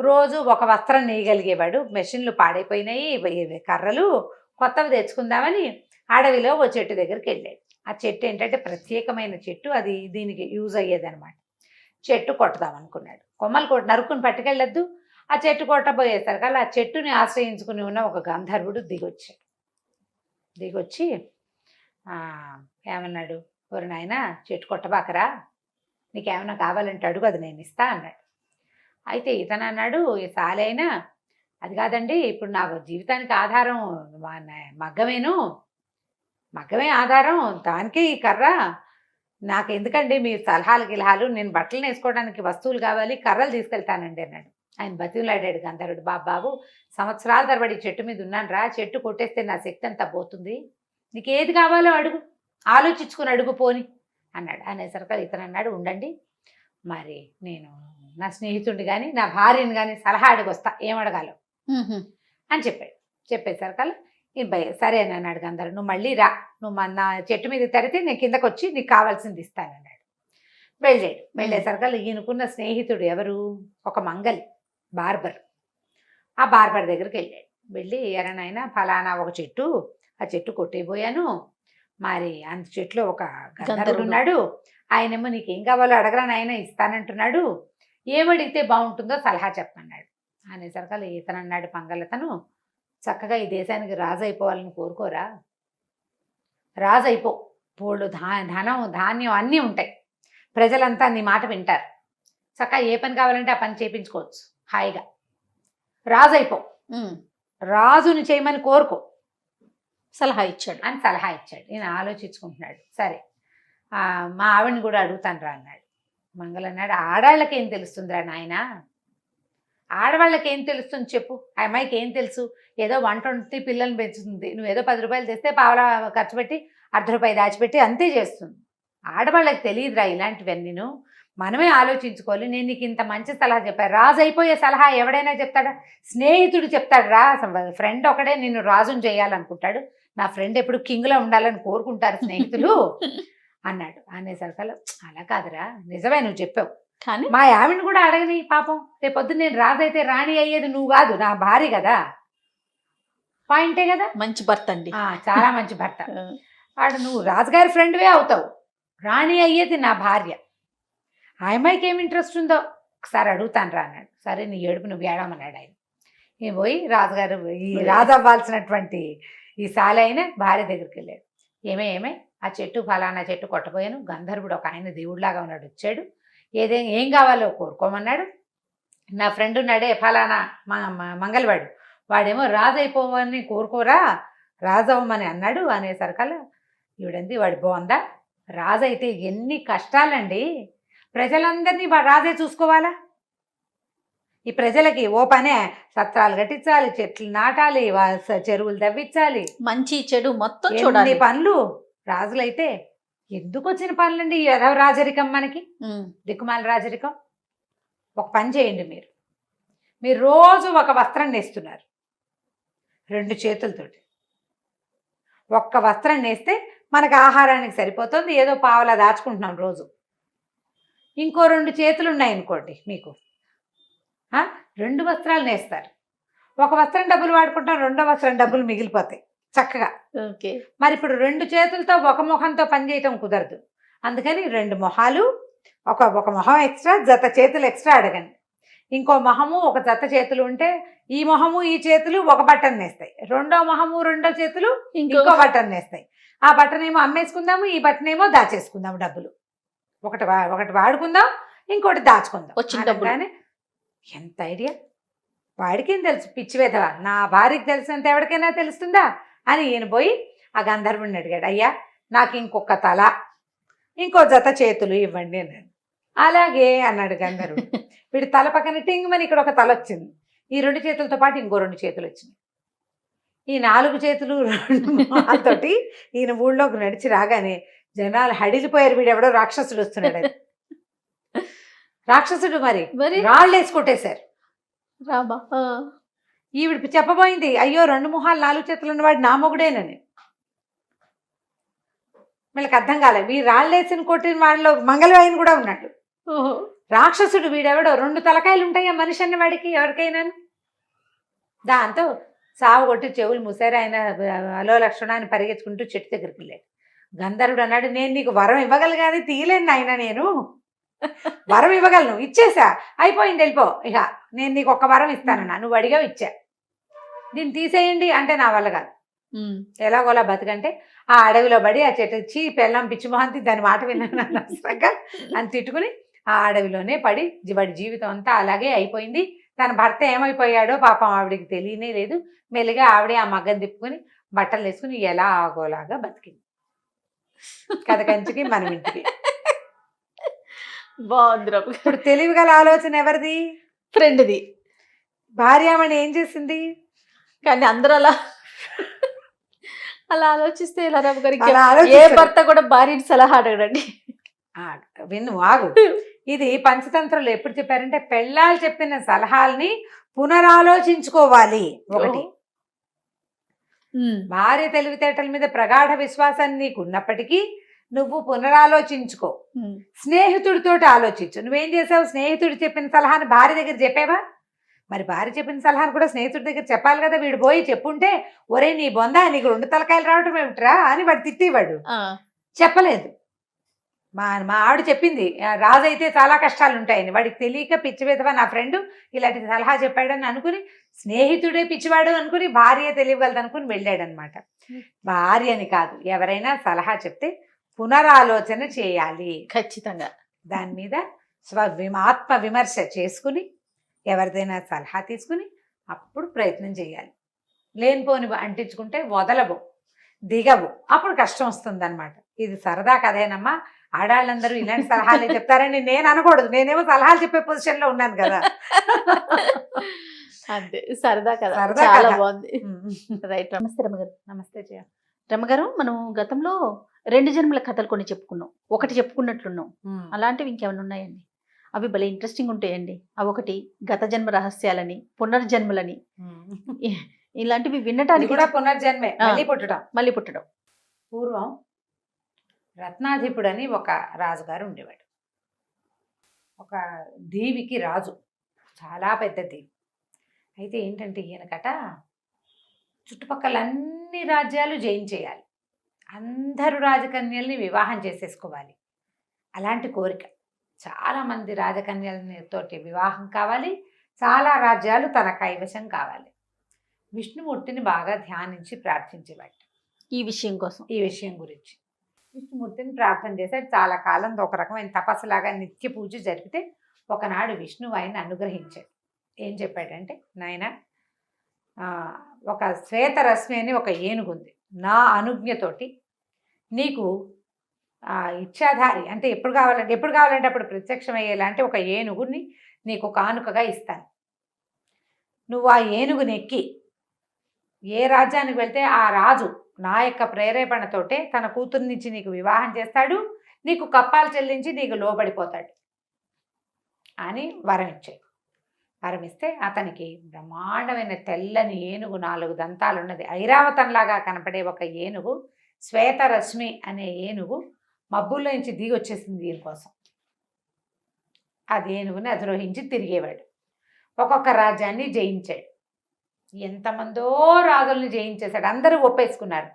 రోజు ఒక వస్త్రం నేయగలిగేవాడు. మెషిన్లు పాడైపోయినాయి, కర్రలు కొత్తవి తెచ్చుకుందామని అడవిలో ఓ చెట్టు దగ్గరికి వెళ్ళాడు. ఆ చెట్టు ఏంటంటే ప్రత్యేకమైన చెట్టు, అది దీనికి యూజ్ అయ్యేదన్నమాట. చెట్టు కొట్టదాం అనుకున్నాడు. కొమ్మలు నరుక్కుని పట్టుకెళ్ళొద్దు. ఆ చెట్టు కొట్టబోయేసరికి ఆ చెట్టుని ఆశ్రయించుకుని ఉన్న ఒక గంధర్వుడు దిగొచ్చి ఏమన్నాడు, ఓరి నాయన చెట్టు కొట్టబాకరా, నీకేమైనా కావాలంటే అడుగు, అది నేను ఇస్తా అన్నాడు. అయితే ఇతను అన్నాడు, ఈ సాలైనా అది కాదండి, ఇప్పుడు నాకు జీవితానికి ఆధారం మగ్గమే ఆధారం, దానికి ఈ కర్ర, నాకు ఎందుకండి మీ సలహాలు, నేను బట్టలు వేసుకోవడానికి వస్తువులు కావాలి, కర్రలు తీసుకెళ్తానండి అన్నాడు. ఆయన బతిలాడాడు గంధర్వుడు. బాబు, సంవత్సరాల తరబడి చెట్టు మీద ఉన్నాను రా, చెట్టు కొట్టేస్తే నా శక్తి అంతా పోతుంది, నీకు ఏది కావాలో అడుగు, ఆలోచించుకుని అడుగు పోని అన్నాడు. అనేసరికి ఇతను అన్నాడు, ఉండండి, మరి నేను నా స్నేహితుడిని కానీ నా భార్యని కానీ సలహా అడిగి వస్తా, ఏమడగాలో అని చెప్పాడు. చెప్పేసరికల్లా సరే అని అన్నాడు గంధర్వుడు, నువ్వు మళ్ళీ రా, నువ్వు నా చెట్టు మీద తడితే నేను కిందకు వచ్చి నీకు కావాల్సింది ఇస్తానన్నాడు. వెళ్ళేసరికల్లా ఈయనకున్న స్నేహితుడు ఎవరు, ఒక మంగలి బార్బర్. ఆ బార్బర్ దగ్గరికి వెళ్ళి ఎరనైనా ఫలానా ఒక చెట్టు, ఆ చెట్టు కొట్టేపోయాను, మరి అంత చెట్టులో ఒక గంధర్వుడు ఉన్నాడు, ఆయనేమో నీకేం కావాలో అడగరా నాయన ఇస్తానంటున్నాడు, ఏమడిగితే బాగుంటుందో సలహా చెప్పన్నాడు. అనేసరికల్లా ఇతను అన్నాడు, మంగళతను, చక్కగా ఈ దేశానికి రాజు అయిపోవాలని కోరుకోరా, రాజు అయిపో, పోళ్ళు ధనం ధాన్యం అన్నీ ఉంటాయి, ప్రజలంతా నీ మాట వింటారు, చక్కగా ఏ పని కావాలంటే ఆ పని చేయించుకోవచ్చు హాయిగా, రాజు అయిపో, రాజుని చేయమని కోరుకో సలహా ఇచ్చాడు ఈయన ఆలోచించుకుంటున్నాడు. సరే మా ఆవిడని కూడా అడుగుతాను రా అన్నాడు. మంగళ అన్నాడు, ఆడవాళ్ళకి ఏం తెలుస్తుందిరా నాయన, ఆడవాళ్ళకి ఏం తెలుస్తుంది చెప్పు, ఆ అమ్మాయికి ఏం తెలుసు, ఏదో వంట వండుతుంది, పిల్లల్ని పెంచుతుంది, నువ్వు ఏదో 10 రూపాయలు తెస్తే పావలా ఖర్చు పెట్టి ₹1 దాచిపెట్టి అంతే చేస్తుంది, ఆడవాళ్ళకి తెలియదురా ఇలాంటివన్నీ, మనమే ఆలోచించుకోవాలి. నేను నీకు ఇంత మంచి సలహా చెప్పాను, రాజు అయిపోయే సలహా ఎవడైనా చెప్తాడా, స్నేహితుడు చెప్తాడు రా, ఫ్రెండ్ ఒకడే నిన్ను రాజుని చేయాలనుకుంటాడు, నా ఫ్రెండ్ ఎప్పుడు కింగ్లో ఉండాలని కోరుకుంటారు స్నేహితులు అన్నాడు. అనేసరికల్లా అలా కాదురా, నిజమే నువ్వు చెప్పావు, కానీ మా ఆవిడని కూడా అడగని, పాపం రేపొద్దు నేను రాజు అయితే రాణి అయ్యేది నువ్వు కాదు, నా భార్య కదా, పాయింటే కదా, మంచి భర్త అండి, చాలా మంచి భర్త వాడు, నువ్వు రాజుగారి ఫ్రెండ్వే అవుతావు, రాణి అయ్యేది నా భార్య, ఆ అమ్మాయికి ఏమి ఇంట్రెస్ట్ ఉందో ఒకసారి అడుగుతాను రా అన్నాడు. సరే నీ ఏడుపు నువ్వు ఏడమన్నాడు ఆయన. నేను పోయి రాజుగారు, ఈ రాజు అవ్వాల్సినటువంటి ఈ సాలైన భార్య దగ్గరికి వెళ్ళాడు. ఏమే ఆ చెట్టు ఫలానా చెట్టు కొట్టబోయాను, గంధర్వుడు ఒక ఆయన దేవుడిలాగా ఉన్నాడు వచ్చాడు, ఏం కావాలో కోరుకోమన్నాడు, నా ఫ్రెండ్ ఉన్నాడే ఫలానా మంగళవాడు, వాడేమో రాజు అయిపోవని కోరుకోరా, రాజు అవ్వమని అన్నాడు. అనేసరికల్లా ఈవిడంది, వాడు బాగుందా, రాజు అయితే ఎన్ని కష్టాలండి, ప్రజలందరినీ రాజే చూసుకోవాలా, ఈ ప్రజలకి ఓ పనే సత్రాలు కట్టించాలి, చెట్లు నాటాలి, చెరువులు తవ్వించాలి, మంచి చెడు మొత్తం ఎన్ని చూడాలి పనులు. రాజులైతే ఎందుకు వచ్చిన పనులండి, ఏదో రాజరికం, మనకి దిక్కుమాల రాజరికం. ఒక పని చేయండి, మీరు రోజు ఒక వస్త్రం నేస్తున్నారు 2 చేతులతోటి, ఒక్క వస్త్రం నేస్తే మనకు ఆహారానికి సరిపోతుంది, ఏదో పావలా దాచుకుంటున్నాం రోజు. ఇంకో 2 చేతులు ఉన్నాయనుకోండి మీకు, 2 వస్త్రాలు నేస్తారు, ఒక వస్త్రం డబ్బులు వాడుకుంటాం, 2వ వస్త్రం డబ్బులు మిగిలిపోతాయి చక్కగా. ఓకే, మరి ఇప్పుడు 2 చేతులతో ఒక మొహంతో పని చేయటం కుదరదు, అందుకని 2 మొహాలు, ఒక మొహం ఎక్స్ట్రా, జత చేతులు ఎక్స్ట్రా అడగండి. ఇంకో మొహము ఒక జత చేతులు ఉంటే ఈ మొహము ఈ చేతులు ఒక బటన్ వేస్తాయి, రెండో మొహము రెండో చేతులు ఇంకో బటన్ వేస్తాయి. ఆ బటన్ ఏమో అమ్మేసుకుందాము, ఈ బటన్ ఏమో దాచేసుకుందాము డబ్బులు. ఒకటి వాడుకుందాం, ఇంకోటి దాచుకుందాం. వచ్చిన డబ్బులు. అనగానే ఎంత ఐడియా! వాడికేం తెలుసు, పిచ్చి వెధవా, నా భార్యకి తెలిసినంత ఎవరికైనా తెలుస్తుందా అని ఈయన పోయి ఆ గంధర్వుడిని అడిగాడు, అయ్యా నాకు ఇంకొక తల ఇంకో జత చేతులు ఇవ్వండి అన్నాడు. అలాగే అన్నాడు గంధర్వుడు. వీడి తల పక్కన టింగమని ఇక్కడ ఒక తల వచ్చింది, ఈ 2 చేతులతో పాటు ఇంకో 2 చేతులు వచ్చినాయి. ఈ 4 చేతులు 2 మొహాలతోటి ఈయన ఊళ్ళోకి నడిచి రాగానే జనాలు హడిలిపోయారు, వీడెవడో రాక్షసుడు వస్తున్నాడు అని. రాక్షసుడు మరి రాళ్ళు వేసి కొట్టేశారు. రాబా. ఈవిడ చెప్పబోయింది, అయ్యో 2 మొహాలు 4 చేతులు ఉన్నవాడు నా మొగుడేనని. వీళ్ళకి అర్థం కాలేదు, వీడు రాళ్ళేసిన కొట్టిన వాళ్ళలో మంగళవాయిని కూడా ఉన్నాడు. రాక్షసుడు వీడెవడో 2 తలకాయలు ఉంటాయా మనిషి అన్న వాడికి ఎవరికైనా. దాంతో సావు కొట్టి చెవులు మూసారు. ఆయన అలో లక్షణాన్ని పరిగెత్తుకుంటూ చెట్టు దగ్గరికి వెళ్ళాడు. గంధర్వుడు అన్నాడు, నేను నీకు వరం ఇవ్వగలిగాని తీయలేను ఆయన, నేను వరం ఇవ్వగలను, ఇచ్చేసా, అయిపోయింది, వెళ్ళిపో, ఇక నేను నీకు ఒక వరం ఇస్తానన్నా, నువ్వు అడిగా ఇచ్చా, దీన్ని తీసేయండి అంటే నా వల్ల కాదు, ఎలాగోలా బతుకంటే ఆ అడవిలో పడి ఆ చెట్టు ఇచ్చి పెళ్ళం పిచ్చిమోహంతి దాని మాట విన్నాను అనవసరంగా అని తిట్టుకుని ఆ అడవిలోనే పడి వాడి జీవితం అంతా అలాగే అయిపోయింది. తన భర్త ఏమైపోయాడో పాపం ఆవిడికి తెలియనే లేదు. మెల్లిగా ఆవిడే ఆ మగ్గం తిప్పుకొని బట్టలు వేసుకుని ఎలా ఆగోలాగా బతికింది. కథ కంచికి మనం ఇంటికి. బాగుంది. ఇప్పుడు తెలివిగల ఆలోచన ఎవరిది? ఫ్రెండ్ది. భార్యామణి ఏం చేసింది? కానీ అందరూ అలా ఆలోచిస్తే ఎలా రాము గారికి? అలా ఏ ఆలోచించరు. భర్త కూడా భార్యని సలహా అడగడండి. విన్ను ఆగు. ఇది పంచతంత్రంలో ఎప్పుడు చెప్పారంటే పెళ్ళాలు చెప్పిన సలహాల్ని పునరాలోచించుకోవాలి. ఒకటి, భార్య తెలివితేటల మీద ప్రగాఢ విశ్వాసాన్ని నీకు ఉన్నప్పటికీ నువ్వు పునరాలోచించుకో. స్నేహితుడితోటి ఆలోచించు. నువ్వేం చేసావు? స్నేహితుడు చెప్పిన సలహాని భార్య దగ్గర చెప్పావా? మరి భార్య చెప్పిన సలహాను కూడా స్నేహితుడి దగ్గర చెప్పాలి కదా. వీడు పోయి చెప్పుంటే, ఒరే నీ బొందా నీకు 2 తలకాయలు రావటం ఏమిట్రా అని వాడు తిట్టేవాడు. చెప్పలేదు. మా ఆవిడ చెప్పింది, రాజు అయితే చాలా కష్టాలు ఉంటాయని. వాడికి తెలియక పిచ్చి విధవ నా ఫ్రెండ్ ఇలాంటి సలహా చెప్పాడని అనుకుని, స్నేహితుడే పిచ్చివాడు అనుకుని భార్య తెలియగలదు అనుకుని వెళ్ళాడనమాట. భార్యని కాదు, ఎవరైనా సలహా చెప్తే పునరాలోచన చేయాలి ఖచ్చితంగా. దాని మీద ఆత్మ విమర్శ చేసుకుని ఎవరిదైనా సలహా తీసుకుని అప్పుడు ప్రయత్నం చేయాలి. లేనిపోని అంటించుకుంటే వదలవు, దిగవు, అప్పుడు కష్టం వస్తుంది అనమాట. ఇది సరదా కథేనమ్మా. ఆడాళ్ళందరూ ఇలాంటి సలహాలే చెప్తారని నేను అనకూడదు, నేనేమో సలహాలు చెప్పే పొజిషన్లో ఉన్నాను కదా. అంతే, సరదా కదా. సరదా చాలా కథ. బాగుంది. రైట్. నమస్తే రమ్మగారు. నమస్తే జయ. రమ్మగారు, మనం గతంలో 2 జన్మల కథలు కొన్ని చెప్పుకున్నాం, ఒకటి చెప్పుకున్నట్లున్నాం. అలాంటివి ఇంకేమైనా ఉన్నాయండి? అవి భలే ఇంట్రెస్టింగ్ ఉంటాయండి. అవి ఒకటి గత జన్మ రహస్యాలని, పునర్జన్మలని, ఇలాంటివి వినటానికి కూడా పునర్జన్మే, మళ్ళీ పుట్టడం. పూర్వం రత్నాధిపుడని ఒక రాజుగారు ఉండేవాడు. ఒక దీవికి రాజు, చాలా పెద్ద దీవి. అయితే ఏంటంటే ఈయనకట చుట్టుపక్కల అన్ని రాజ్యాలు జయించేయాలి, అందరూ రాజకన్యల్ని వివాహం చేసేసుకోవాలి, అలాంటి కోరిక. చాలామంది రాజకన్యలతోటి వివాహం కావాలి, చాలా రాజ్యాలు తన కైవశం కావాలి. విష్ణుమూర్తిని బాగా ధ్యానించి ప్రార్థించేవాడు ఈ విషయం కోసం, ఈ విషయం గురించి. విష్ణుమూర్తిని ప్రార్థన చేశాడు చాలా కాలం. ఒక రకమైన తపస్సులాగా నిత్య పూజ జరిపితే ఒకనాడు విష్ణువు ఆయన అనుగ్రహించాడు. ఏం చెప్పాడంటే, నాయన ఒక శ్వేతరశ్మి అని ఒక ఏనుగు ఉంది, నా అనుజ్ఞతోటి నీకు ఇచ్చాధారి అంటే ఎప్పుడు కావాలంటే అప్పుడు ప్రత్యక్షమయ్యేలా అంటే ఒక ఏనుగుని నీకు కానుకగా ఇస్తాను. నువ్వు ఆ ఏనుగుని ఎక్కి ఏ రాజ్యానికి వెళ్తే ఆ రాజు నా యొక్క ప్రేరేపణతోటే తన కూతుర్నిచ్చి నీకు వివాహం చేస్తాడు, నీకు కప్పాలు చెల్లించి నీకు లోబడిపోతాడు అని వరం ఇచ్చాడు. వరం ఇస్తే అతనికి బ్రహ్మాండమైన తెల్లని ఏనుగు, 4 దంతాలు ఉన్నది, ఐరావతంలాగా కనపడే ఒక ఏనుగు, శ్వేతరశ్మి అనే ఏనుగు మబ్బుల్లో నుంచి దిగి వచ్చేసింది దీనికోసం. అది ఏనుగుని అధిరోహించి తిరిగేవాడు. ఒక్కొక్క రాజ్యాన్ని జయించాడు. ఎంతమందో రాజుల్ని జయించేశాడు, అందరూ ఒప్పేసుకున్నారు.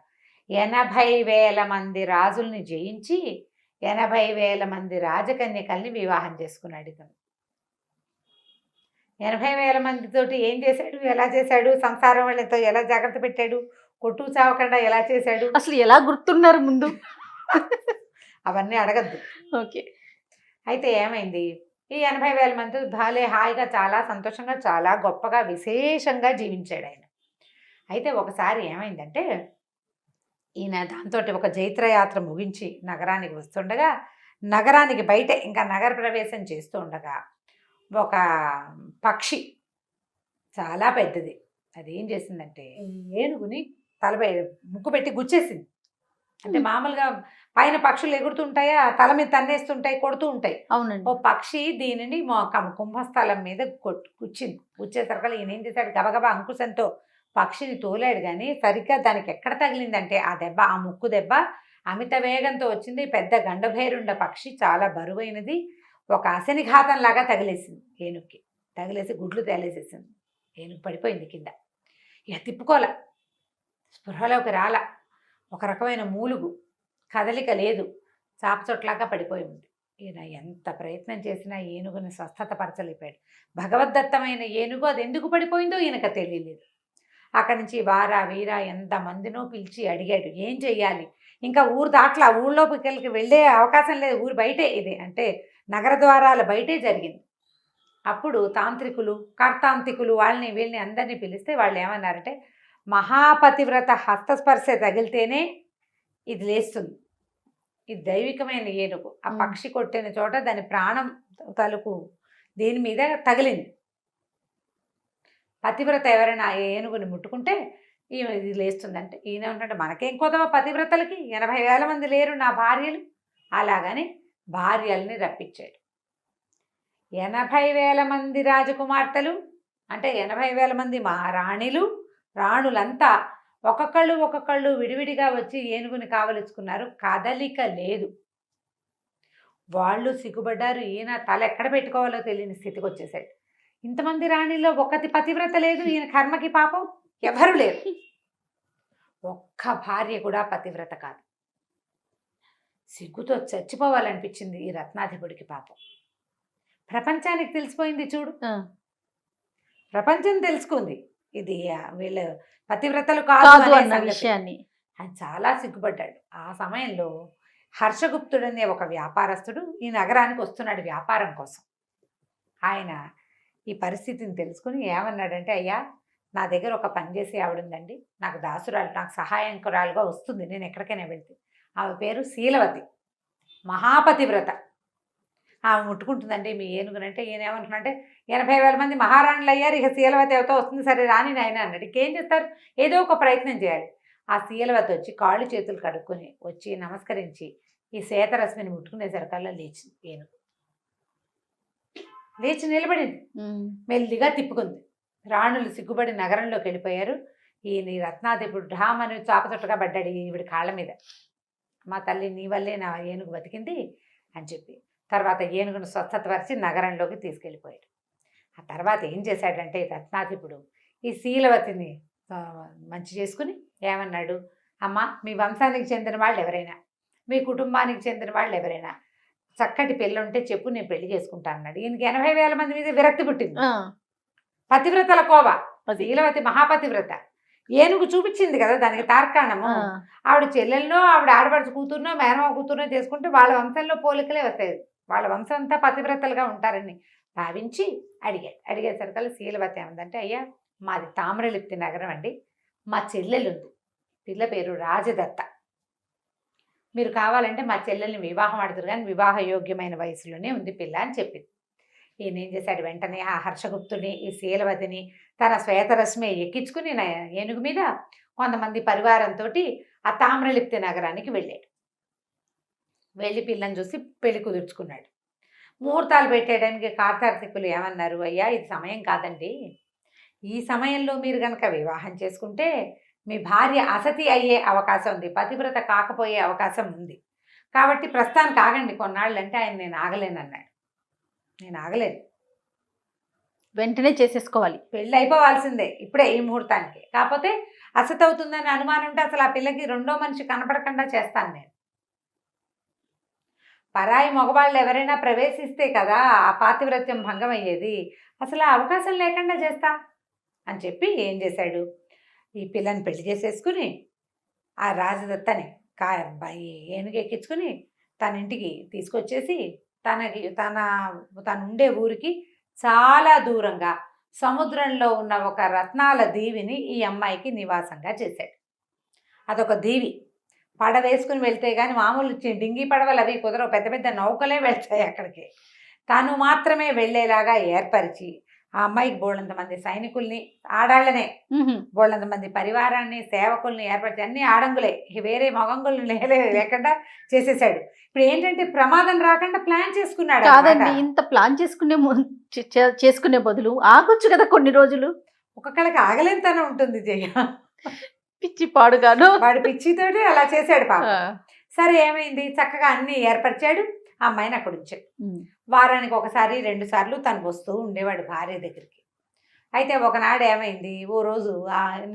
80,000 మంది రాజుల్ని జయించి 80,000 మంది రాజకన్యకల్ని వివాహం చేసుకున్నాడు ఇతను. 80,000 మందితోటి ఏం చేశాడు, ఎలా చేశాడు, సంసారం వాళ్ళతో ఎలా జాగ్రత్త పెట్టాడు, కొట్టు చావకుండా ఎలా చేశాడు, అసలు ఎలా గుర్తున్నారు ముందు? అవన్నీ అడగద్దు. ఓకే. అయితే ఏమైంది, ఈ 80,000 మంది భలే హాయిగా చాలా సంతోషంగా చాలా గొప్పగా విశేషంగా జీవించాడు ఆయన. అయితే ఒకసారి ఏమైందంటే ఈయన దాంతో ఒక జైత్రయాత్ర ముగించి నగరానికి వస్తుండగా, నగరానికి బయటే ఇంకా నగర ప్రవేశం చేస్తూ ఉండగా ఒక పక్షి చాలా పెద్దది అది ఏం చేసిందంటే ఈ ఏనుగుని తలపై ముక్కు పెట్టి గుచ్చేసింది. అంటే మామూలుగా పైన పక్షులు ఎగురుతుంటాయా, తల మీద తన్నేస్తుంటాయి, కొడుతూ ఉంటాయి. అవునండి. ఓ పక్షి దీనిని కుంభస్థలం మీద గుచ్చింది. గుచ్చేసరికి ఈయన ఏం చేశాడు, గబగబా అంకుశంతో పక్షిని తోలాడు. కానీ సరిగ్గా దానికి ఎక్కడ తగిలిందంటే ఆ దెబ్బ, ఆ ముక్కు దెబ్బ అమిత వేగంతో వచ్చింది. పెద్ద గండభైరుండ పక్షి, చాలా బరువైనది. ఒక అశనిఘాతంలాగా తగిలేసింది ఏనుగుకి. తగిలేసి గుడ్లు తేలేసేసింది. ఏనుగు పడిపోయింది కింద. ఇక తిప్పుకోల, స్పృహలోకి రాల, ఒక రకమైన మూలుగు, కదలిక లేదు, చాపచొట్లాగా పడిపోయి ఉంది. ఈయన ఎంత ప్రయత్నం చేసినా ఏనుగుని స్వస్థత పరచలేపాడు. భగవద్దత్తమైన ఏనుగు అది ఎందుకు పడిపోయిందో ఈయనకు తెలియలేదు. అక్కడి నుంచి వారా వీరా ఎంతమందినో పిలిచి అడిగాడు ఏం చెయ్యాలి. ఇంకా ఊరు దాట్లా, ఊళ్ళోకి వెళ్ళే అవకాశం లేదు. ఊరు బయటే, ఇది అంటే నగర ద్వారాల బయటే జరిగింది. అప్పుడు తాంత్రికులు, కర్తాంతికులు వాళ్ళని వీళ్ళని అందరినీ పిలిస్తే వాళ్ళు ఏమన్నారంటే, మహాపతివ్రత హస్తస్పర్శ తగిలితేనే ఇది లేస్తుంది, ఇది దైవికమైన ఏనుగు. ఆ పక్షి కొట్టిన చోట దాని ప్రాణం తలుపు దీని మీద తగిలింది. పతివ్రత ఎవరైనా ఆ ఏనుగుని ముట్టుకుంటే ఇది లేస్తుందంటే ఈయన ఉంటే మనకేం కొదవ పతివ్రతలకి, 80,000 మంది లేరు నా భార్యలు. అలాగని భార్యల్ని రప్పించాడు. 80,000 మంది రాజకుమార్తెలు అంటే 80,000 మంది మహారాణిలు, రాణులంతా ఒక్కొక్కళ్ళు విడివిడిగా వచ్చి ఏనుగుని కావలించుకున్నారు. కదలిక లేదు. వాళ్ళు సిగ్గుపడ్డారు. ఈయన తల ఎక్కడ పెట్టుకోవాలో తెలియని స్థితికి వచ్చేసాడు. ఇంతమంది రాణిలో ఒకటి పతివ్రత లేదు, ఈయన కర్మకి పాపం ఎవరు లేరు. ఒక్క భార్య కూడా పతివ్రత కాదు. సిగ్గుతో చచ్చిపోవాలనిపించింది ఈ రత్నాధిపుడికి పాపం. ప్రపంచానికి తెలిసిపోయింది చూడు, ప్రపంచం తెలుసుకుంది ఇది వీళ్ళ పతివ్రతలు కాదు అన్న విషయాన్ని. ఆయన చాలా సిగ్గుపడ్డాడు. ఆ సమయంలో హర్షగుప్తుడనే ఒక వ్యాపారస్తుడు ఈ నగరానికి వస్తున్నాడు వ్యాపారం కోసం. ఆయన ఈ పరిస్థితిని తెలుసుకుని ఏమన్నాడంటే, అయ్యా నా దగ్గర ఒక పని చేసే ఆవిడుందండి, నాకు దాసురాలు, నాకు సహాయంకురాలుగా వస్తుంది నేను ఎక్కడికైనా వెళ్తే. ఆమె పేరు శీలవతి, మహాపతివ్రత. ఆమె ముట్టుకుంటుందండి మీ ఏనుగునంటే. ఈయన ఏమంటున్నాడంటే 80,000 మంది మహారాణులు అయ్యారు, ఇక శీలవతి ఎవతో వస్తుంది, సరే రాని నాయన అన్నాడు. ఇంకేం చేస్తారు, ఏదో ఒక ప్రయత్నం చేయాలి. ఆ శీలవతి వచ్చి కాళ్ళు చేతులు కడుక్కొని వచ్చి నమస్కరించి ఈ శేతరశ్మిని ముట్టుకునేసరికల్లా లేచింది ఏనుగు. లేచి నిలబడింది, మెల్లిగా తిప్పుకుంది. రాణులు సిగ్గుబడి నగరంలోకి వెళ్ళిపోయారు. ఈయన రత్నాధిపుడు ఢామని చాపచొట్టగా పడ్డాడు ఈవిడి కాళ్ళ మీద. మా తల్లి నీ వల్లే నా ఏనుగు బతికింది అని చెప్పి తర్వాత ఏనుగును స్వస్థతపరిచి నగరంలోకి తీసుకెళ్ళిపోయాడు. ఆ తర్వాత ఏం చేశాడంటే రత్నాధిపుడు ఈ శీలవతిని మంచి చేసుకుని ఏమన్నాడు, అమ్మ మీ వంశానికి చెందిన వాళ్ళు ఎవరైనా, మీ కుటుంబానికి చెందిన వాళ్ళు ఎవరైనా చక్కటి పెళ్ళి ఉంటే చెప్పు, నేను పెళ్లి చేసుకుంటాను అన్నాడు. ఈయనకి 80,000 మంది మీద విరక్తి పుట్టింది. పతివ్రతల కోవ, శీలవతి మహాపతివ్రత. ఏనుగు చూపించింది కదా దానికి తార్కాణము. ఆవిడ చెల్లెల్లో, ఆవిడ ఆడపడుచు కూతురునో మేనమావ కూతురునో చేసుకుంటే వాళ్ళ వంశంలో పోలికలే వస్తాయి, వాళ్ళ వంశం అంతా పతివ్రతలుగా ఉంటారని భావించి అడిగేసరికల్లా శీలవతి ఏమందంటే, అయ్యా మాది తామ్రలిప్తి నగరం అండి, మా చెల్లెలుంది, పిల్ల పేరు రాజదత్త, మీరు కావాలంటే మా చెల్లెల్ని వివాహం ఆడుతురు, కానీ వివాహ యోగ్యమైన వయసులోనే ఉంది పిల్ల అని చెప్పింది. ఈయన ఏం చేశాడు, వెంటనే ఆ హర్షగుప్తుని ఈ శీలవతిని తన శ్వేతరశ్మి ఎక్కించుకుని ఏనుగు మీద కొంతమంది పరివారంతో ఆ తామ్రలిప్తి నగరానికి వెళ్ళాడు. వెళ్ళి పిల్లని చూసి పెళ్లి కుదుర్చుకున్నాడు. ముహూర్తాలు పెట్టేయడానికి కార్తార్థికులు ఏమన్నారు, అయ్యా ఇది సమయం కాదండి, ఈ సమయంలో మీరు కనుక వివాహం చేసుకుంటే మీ భార్య అసతి అయ్యే అవకాశం ఉంది, పతివ్రత కాకపోయే అవకాశం ఉంది, కాబట్టి ప్రస్తుతానికి ఆగండి కొన్నాళ్ళు అంటే ఆయన నేను ఆగలేను అన్నాడు. నేను ఆగలేను, వెంటనే చేసేసుకోవాలి, పెళ్ళి అయిపోవాల్సిందే ఇప్పుడే ఈ ముహూర్తానికి, కాకపోతే అసత అవుతుందని అనుమానం ఉంటే అసలు ఆ పిల్లకి రెండో మనిషి కనపడకుండా చేస్తాను నేను. పరాయి మగవాళ్ళు ఎవరైనా ప్రవేశిస్తే కదా ఆ పాతివ్రత్యం భంగం అయ్యేది. అసలు ఆ అవకాశం లేకుండా చేస్తా అని చెప్పి ఏం చేశాడు, ఈ పిల్లని పెళ్లి చేసేసుకుని ఆ రాజదత్తని ఏనుగెక్కించుకుని తన ఇంటికి తీసుకొచ్చేసి తను ఉండే ఊరికి చాలా దూరంగా సముద్రంలో ఉన్న ఒక రత్నాల దీవిని ఈ అమ్మాయికి నివాసంగా చేశాడు. అదొక దీవి. పడవేసుకుని వెళ్తే కానీ మామూలు డింగి పడవలు అవి కుదరవు, పెద్ద పెద్ద నౌకలే వెళ్తాయి అక్కడికి. తను మాత్రమే వెళ్ళేలాగా ఏర్పరిచి ఆ అమ్మాయికి బోళ్ళంత మంది సైనికుల్ని, ఆడాళ్ళనే బోళ్ళంత మంది పరివారాన్ని, సేవకుల్ని ఏర్పరిచి, అన్ని ఆడంగులే, వేరే మగంగుల్ని లేకుండా చేసేసాడు. ఇప్పుడు ఏంటంటే ప్రమాదం రాకుండా ప్లాన్ చేసుకున్నాడు. కాదండి, ఇంత ప్లాన్ చేసుకునే బదులు ఆగొచ్చు కదా కొన్ని రోజులు. ఒక్కొక్కళ్ళకి ఆగలేనితనం ఉంటుంది జయ. పిచ్చి పాడుగాను వాడి పిచ్చితోటి అలా చేశాడు పాప. సరే ఏమైంది, చక్కగా అన్ని ఏర్పరిచాడు. ఆ అమ్మాయిని అక్కడ ఉంచాడు. వారానికి ఒకసారి 2 సార్లు తను వస్తూ ఉండేవాడు భార్య దగ్గరికి. అయితే ఒకనాడు ఏమైంది, ఓ రోజు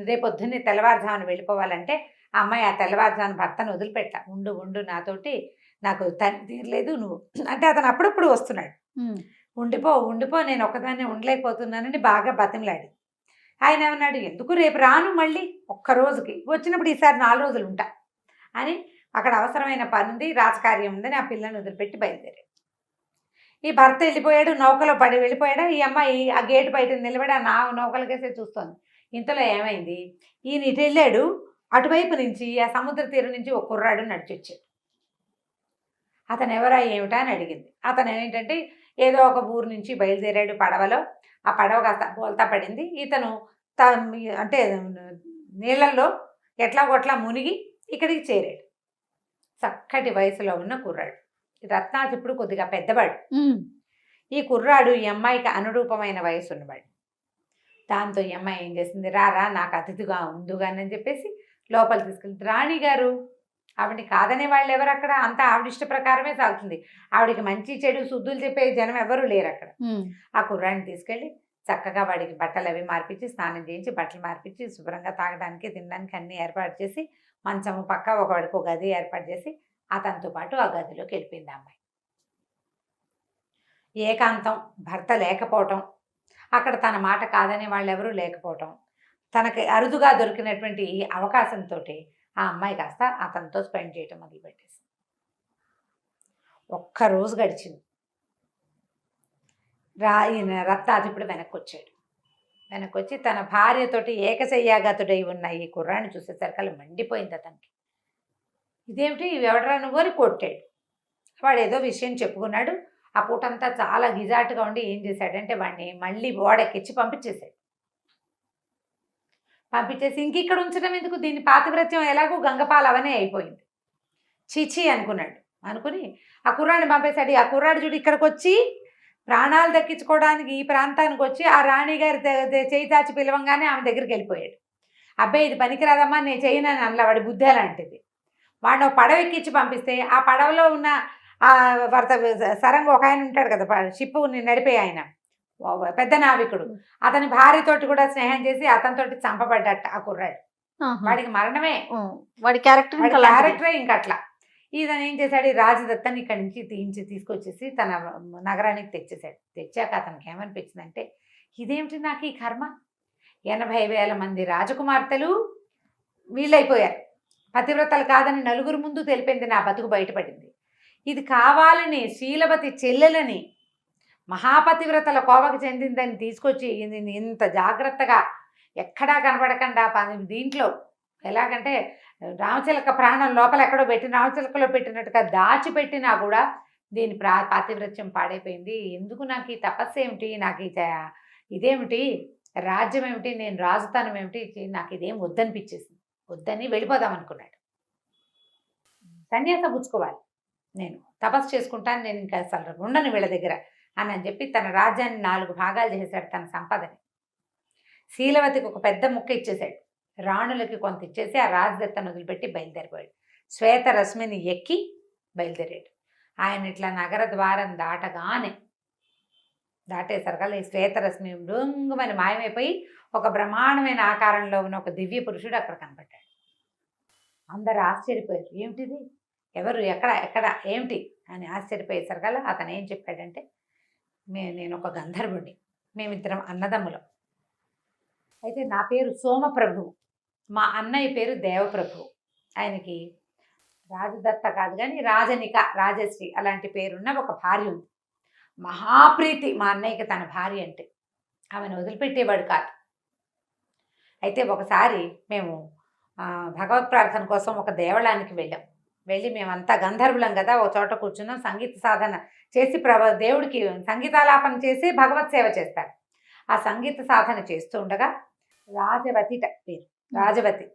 రేపొద్దున్నే తెల్లవారుజామున వెళ్ళిపోవాలంటే ఆ అమ్మాయి ఆ తెల్లవారుజామున భర్తను వదిలిపెట్ట, ఉండు నాకు తీరలేదు నువ్వు అంటే, అతను అప్పుడప్పుడు వస్తున్నాడు. ఉండిపో నేను ఒక్కదాన్నే ఉండలేకపోతున్నానని బాగా బతిమలాడి. ఆయన ఏమన్నాడు, ఎందుకు రేపు రాను, మళ్ళీ ఒక్క రోజుకి వచ్చినప్పుడు ఈసారి 4 రోజులు ఉంటా అని, అక్కడ అవసరమైన పని ఉంది, రాజకార్యం ఉందని ఆ పిల్లని వదిలిపెట్టి బయలుదేరాడు. ఈ భర్త వెళ్ళిపోయాడు, నౌకలో పడి వెళ్ళిపోయాడు. ఈ అమ్మాయి ఆ గేటు బయట నిలబడి ఆ నౌకలకేసే చూస్తోంది. ఇంతలో ఏమైంది, ఈయన ఇటు వెళ్ళాడు, అటువైపు నుంచి ఆ సముద్ర తీరం నుంచి ఒక కుర్రాడు నడిచొచ్చాడు. అతను ఎవరా ఏమిటా అని అడిగింది. అతను ఏంటంటే ఏదో ఒక ఊరు నుంచి బయలుదేరాడు పడవలో. ఆ పడవ కాస్త బోల్తా పడింది. ఇతను అంటే నీళ్ళల్లో ఎట్లా మునిగి ఇక్కడికి చేరాడు. చక్కటి వయసులో ఉన్న కుర్రాడు. రత్నాథ్ ఇప్పుడు కొద్దిగా పెద్దవాడు. ఈ కుర్రాడు ఈ అమ్మాయికి అనురూపమైన వయసు ఉన్నవాడు. దాంతో ఈ అమ్మాయి ఏం చేసింది, రారా నాకు అతిథిగా ఉండుగాని అని చెప్పేసి లోపల తీసుకెళ్తుంది. రాణి గారు, ఆవిడని కాదనే వాళ్ళు ఎవరు అక్కడ, అంతా ఆవిడ ఇష్ట ప్రకారమే సాగుతుంది. ఆవిడికి మంచి చెడు శుద్ధులు చెప్పే జనం ఎవరు లేరు అక్కడ. ఆ కుర్రాడిని తీసుకెళ్ళి చక్కగా వాడికి బట్టలు అవి మార్పించి, స్నానం చేయించి, బట్టలు మార్పించి, శుభ్రంగా తాగడానికి తినడానికి అన్ని ఏర్పాటు చేసి, మంచము పక్క ఒకవాడికి ఒక గది ఏర్పాటు చేసి అతనితో పాటు ఆ గదిలోకి వెళ్ళిపోయింది అమ్మాయి. ఏకాంతం, భర్త లేకపోవటం, అక్కడ తన మాట కాదనే వాళ్ళు ఎవరూ లేకపోవటం, తనకి అరుదుగా దొరికినటువంటి ఈ అవకాశంతో ఆ అమ్మాయి కాస్త అతనితో స్పెండ్ చేయటం మొదలుపెట్టేసి ఒక్కరోజు గడిచింది. ఈయన రత్నాధిపుడు వెనక్కి వచ్చి తన భార్యతోటి ఏకశయ్యాగతుడై ఉన్న ఈ కుర్రాన్ని చూసేసరికి మండిపోయింది అతనికి. ఇదేమిటి, ఎవడరా నువ్వు అని కొట్టాడు. వాడు ఏదో విషయం చెప్పుకున్నాడు. ఆ పూటంతా చాలా గిజాటుగా ఉండి ఏం చేశాడంటే వాడిని మళ్ళీ ఓడెక్కించి పంపించేసి ఇంక ఇక్కడ ఉంచడం ఎందుకు, దీని పాతివ్రత్యం ఎలాగో గంగపాల అవనే అయిపోయింది, చీచీ అనుకుని ఆ కుర్రాడిని పంపేశాడు. ఆ కుర్రాడు చూడు ఇక్కడికి వచ్చి ప్రాణాలు దక్కించుకోవడానికి ఈ ప్రాంతానికి వచ్చి ఆ రాణిగారి చేయి దాచి పిలవంగానే ఆమె దగ్గరికి వెళ్ళిపోయాడు. అబ్బాయి ఇది పనికిరాదమ్మా, నేను చేయనని అనలా, వాడి బుద్ధి అలాంటిది. వాడిని ఒక పడవ ఎక్కించి పంపిస్తే ఆ పడవలో ఉన్న ఆ సరంగా ఒక ఆయన ఉంటాడు కదా, షిప్పు నడిపే ఆయన, పెద్ద నావికుడు, అతని భార్యతోటి కూడా స్నేహం చేసి అతనితోటి చంపబడ్డట ఆ కుర్రాడు. వాడికి మరణమే, వాడి క్యారెక్టరే ఇంకా అట్లా. ఇతను ఏం చేశాడు, ఈ రాజదత్తని ఇక్కడి నుంచి తీసుకొచ్చేసి తన నగరానికి తెచ్చాక అతనికి ఏమనిపించిందంటే, ఇదేమిటి నాకు ఈ కర్మ, 80,000 మంది రాజకుమార్తెలు వీళ్ళైపోయారు, పతివ్రతలు కాదని నలుగురు ముందు తెలిపింది, నా బతుకు బయటపడింది. ఇది కావాలని శీలవతి చెల్లెలని మహాపతివ్రతల కోవకు చెందిందని తీసుకొచ్చి ఇంత జాగ్రత్తగా ఎక్కడా కనబడకుండా దీంట్లో ఎలాగంటే రామచిలక ప్రాణం లోపల ఎక్కడో పెట్టిన రామచిలకలో పెట్టినట్టుగా దాచిపెట్టినా కూడా దీని పాతివ్రత్యం పాడైపోయింది. ఎందుకు నాకు ఈ తపస్సు ఏమిటి, నాకు ఇదేమిటి రాజ్యం ఏమిటి, నేను రాజుతనం ఏమిటి, నాకు ఇదేం వద్దనిపించేసింది, వద్దని వెళ్ళిపోదాం అనుకున్నాడు. సన్యాసం పుచ్చుకోవాలి, నేను తపస్సు చేసుకుంటాను, నేను ఇంకా అసలు ఉండను వీళ్ళ దగ్గర అని చెప్పి తన రాజ్యాన్ని 4 భాగాలు చేశాడు. తన సంపదని శీలవతికి ఒక పెద్ద ముక్క ఇచ్చేశాడు, రాణులకి కొంత ఇచ్చేసి ఆ రాజదత్తను వదిలిపెట్టి బయలుదేరిపోయాడు. శ్వేతరశ్మిని ఎక్కి బయలుదేరాడు. ఆయన ఇట్లా నగర ద్వారం దాటేసరికల్లా ఈ శ్వేతరశ్మి మృంగుమని మాయమైపోయి ఒక బ్రహ్మాండమైన ఆకారంలో ఉన్న ఒక దివ్య పురుషుడు అక్కడ కనపడ్డాడు. అందరు ఆశ్చర్యపోయారు, ఏమిటిది, ఎవరు, ఎక్కడ ఏమిటి అని ఆశ్చర్యపోయేసరికల్లా అతను ఏం చెప్పాడంటే, నేను ఒక గంధర్వుడిని, మేమిద్దరం అన్నదమ్ములం. అయితే నా పేరు సోమప్రభువు, మా అన్నయ్య పేరు దేవప్రభువు. ఆయనకి రాజదత్త కాదు కానీ రాజనిక, రాజశ్రీ అలాంటి పేరున్న ఒక భార్య ఉంది. మహాప్రీతి మా అన్నయ్యకి తన భార్య అంటే, ఆమెను వదిలిపెట్టేవాడు కాదు. అయితే ఒకసారి మేము భగవత్ ప్రార్థన కోసం ఒక దేవాలయానికి వెళ్ళి మేమంతా గంధర్వులం కదా, ఒక చోట కూర్చున్నాం, సంగీత సాధన చేసి దేవుడికి సంగీతాలాపన చేసి భగవత్ సేవ చేస్తారు. ఆ సంగీత సాధన చేస్తూ ఉండగా రాజవతిట పేరు, రాజవతి,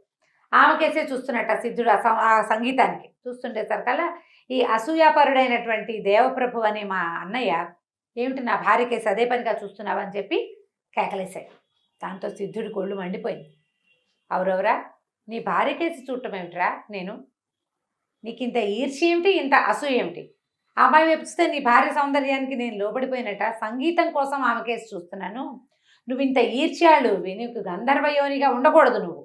ఆమెకేసే చూస్తున్నట్ట సిద్ధుడు ఆ సంగీతానికి చూస్తుండేసరికల్లా ఈ అసూయాపరుడైనటువంటి దేవప్రభు అనే మా అన్నయ్య, ఏమిటి నా భార్యకేసి అదే పనిగా చూస్తున్నావని చెప్పి కేకలేశాడు. దాంతో సిద్ధుడి కొళ్ళు మండిపోయింది. అవురవరా, నీ భార్యకేసి చూడటం ఏమిట్రా, నీకు ఇంత ఈర్ష్య ఏమిటి, ఇంత అసూయ ఏమిటి? ఆ అమ్మాయి వెపిస్తే నీ భార్య సౌందర్యానికి నేను లోబడిపోయినట్ట, సంగీతం కోసం ఆమెకేసి చూస్తున్నాను, నువ్వు ఇంత ఈర్ష్యాలు, నీకు గంధర్వయోనిగా ఉండకూడదు, నువ్వు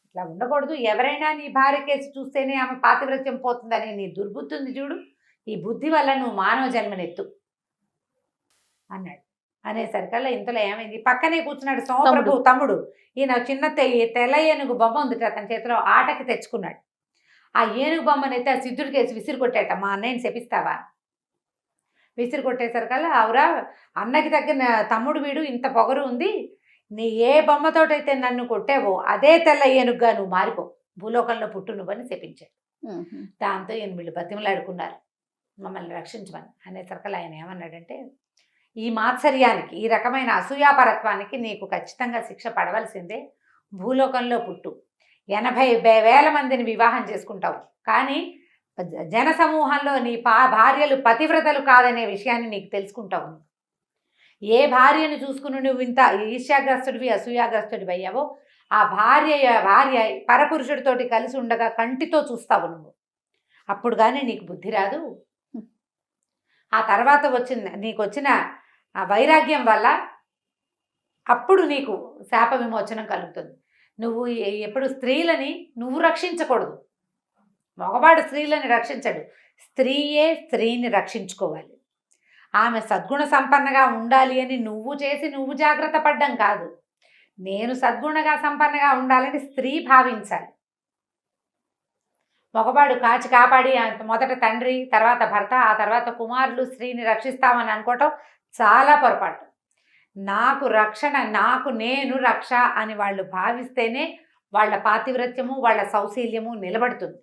ఇట్లా ఉండకూడదు, ఎవరైనా నీ భార్యకేసి చూస్తేనే ఆమె పాతివ్రత్యం పోతుందని నీ దుర్బుద్ధి ఉంది చూడు, ఈ బుద్ధి వల్ల నువ్వు మానవ జన్మనెత్తు అన్నాడు. అనేసరికల్లా ఇంతలో ఏమైంది, పక్కనే కూర్చున్నాడు సోమప్రభు తమ్ముడు, ఈయన చిన్న తెల్ల ఏనుగు బొమ్మ ఉంది అతని చేతిలో, ఆటకి తెచ్చుకున్నాడు. ఆ ఏనుగు బొమ్మనైతే ఆ సిద్ధుడికేసి విసిరి కొట్టాట, మా అన్నయ్యని శపిస్తావా? విసిరి కొట్టేసరికల్లా, అవురా, అన్నకి తగ్గిన తమ్ముడు వీడు, ఇంత పొగరు ఉంది, నీ ఏ బొమ్మతోటైతే నన్ను కొట్టావో అదే తెల్ల ఏనుగుగా నువ్వు మారిపో, భూలోకంలో పుట్టు నువ్వని శపించాడు. దాంతో ఈయన వీళ్ళు బతిమలాడుకున్నారు, మమ్మల్ని రక్షించమని. అనేసరికల్లా ఆయన ఏమన్నాడంటే, ఈ మాత్సర్యానికి, ఈ రకమైన అసూయాపరత్వానికి నీకు ఖచ్చితంగా శిక్ష పడవలసిందే, భూలోకంలో పుట్టు, 80,000 మందిని వివాహం చేసుకుంటావు, కానీ జన సమూహంలో నీ భార్యలు పతివ్రతలు కాదనే విషయాన్ని నీకు తెలుసుకుంటావు. ఏ భార్యను చూసుకుని నువ్వు ఇంత ఈర్ష్యాగ్రస్తుడివి, అసూయాగ్రస్తుడివి అయ్యావో, ఆ భార్య పరపురుషుడితోటి కలిసి ఉండగా కంటితో చూస్తావు నువ్వు, అప్పుడు కానీ నీకు బుద్ధి రాదు. ఆ తర్వాత నీకు వచ్చిన ఆ వైరాగ్యం వల్ల అప్పుడు నీకు శాప విమోచనం కలుగుతుంది. నువ్వు ఎప్పుడు స్త్రీలని నువ్వు రక్షించకూడదు, మగవాడు స్త్రీలని రక్షించడు, స్త్రీయే స్త్రీని రక్షించుకోవాలి. ఆమె సద్గుణ సంపన్నగా ఉండాలి అని నువ్వు జాగ్రత్త పడ్డం కాదు, నేను సద్గుణగా సంపన్నగా ఉండాలని స్త్రీ భావించాలి. మగవాడు కాచి కాపాడి మొదట తండ్రి, తర్వాత భర్త, ఆ తర్వాత కుమారులు స్త్రీని రక్షిస్తామని అనుకోవటం చాలా పొరపాటు. నాకు రక్షణ, నేను రక్ష అని వాళ్ళు భావిస్తేనే వాళ్ళ పాతివ్రత్యము, వాళ్ళ సౌశీల్యము నిలబడుతుంది.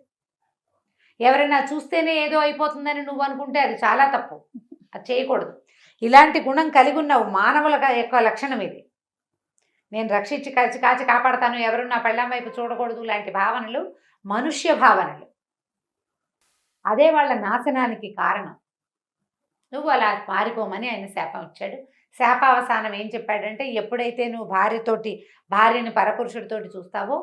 ఎవరైనా చూస్తేనే ఏదో అయిపోతుందని నువ్వు అనుకుంటే అది చాలా తప్పు, అది చేయకూడదు. ఇలాంటి గుణం కలిగి ఉన్న మానవుల యొక్క లక్షణం ఇది. నేను రక్షించి కాచి కాపాడతాను, ఎవరు నా పెళ్ళాం వైపు చూడకూడదు లాంటి భావనలు మనుష్య భావనలు. అదే వాళ్ళ నాశనానికి కారణం. నువ్వు అలా మారిపోమని ఆయన శాపం ఇచ్చాడు. శాపావసానం ఏం చెప్పాడంటే, ఎప్పుడైతే నువ్వు భార్యని పరపురుషుడితోటి చూస్తావో,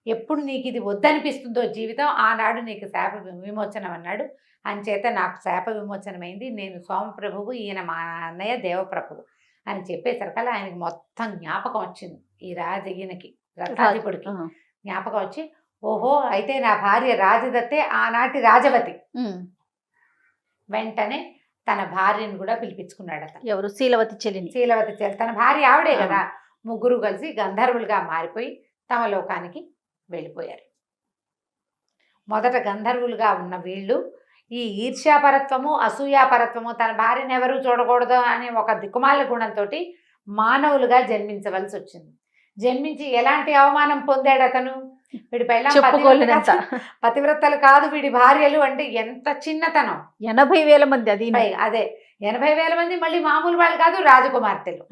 ఎప్పుడు నీకు ఇది వద్దనిపిస్తుందో జీవితం, ఆనాడు నీకు శాప విమోచనం అన్నాడు. అంచేత నాకు శాప విమోచనమైంది, నేను సోమప్రభువు, ఈయన మా అన్నయ్య దేవప్రభువు అని చెప్పేసరికల్లా ఆయనకి మొత్తం జ్ఞాపకం వచ్చింది. ఈ ఈయనకి రత్నాధిపుడికి జ్ఞాపకం వచ్చి, ఓహో, అయితే నా భార్య రాజదత్తే, ఆనాటి రాజవతి. వెంటనే తన భార్యను కూడా పిలిపించుకున్నాడు అతను. ఎవరు? శీలవతి చెల్లిని. శీలవతి చెల్లి, తన భార్య ఆవిడే కదా. ముగ్గురు కలిసి గంధర్వులుగా మారిపోయి తమ లోకానికి వెళ్ళిపోయారు. మొదట గంధర్వులుగా ఉన్న వీళ్ళు ఈ ఈర్ష్యాపరత్వము, అసూయాపరత్వము, తన భార్యను ఎవరు చూడకూడదు అనే ఒక దిక్కుమాల గుణంతో మానవులుగా జన్మించవలసి వచ్చింది. జన్మించి ఎలాంటి అవమానం పొందాడు అతను? వీడి పెళ్ళాం పతివ్రతలు కాదు, వీడి భార్యలు అంటే ఎంత చిన్నతనం. 80,000 మంది. అది అదే 80,000 మంది, మళ్ళీ మామూలు వాళ్ళు కాదు, రాజకుమార్తెలు.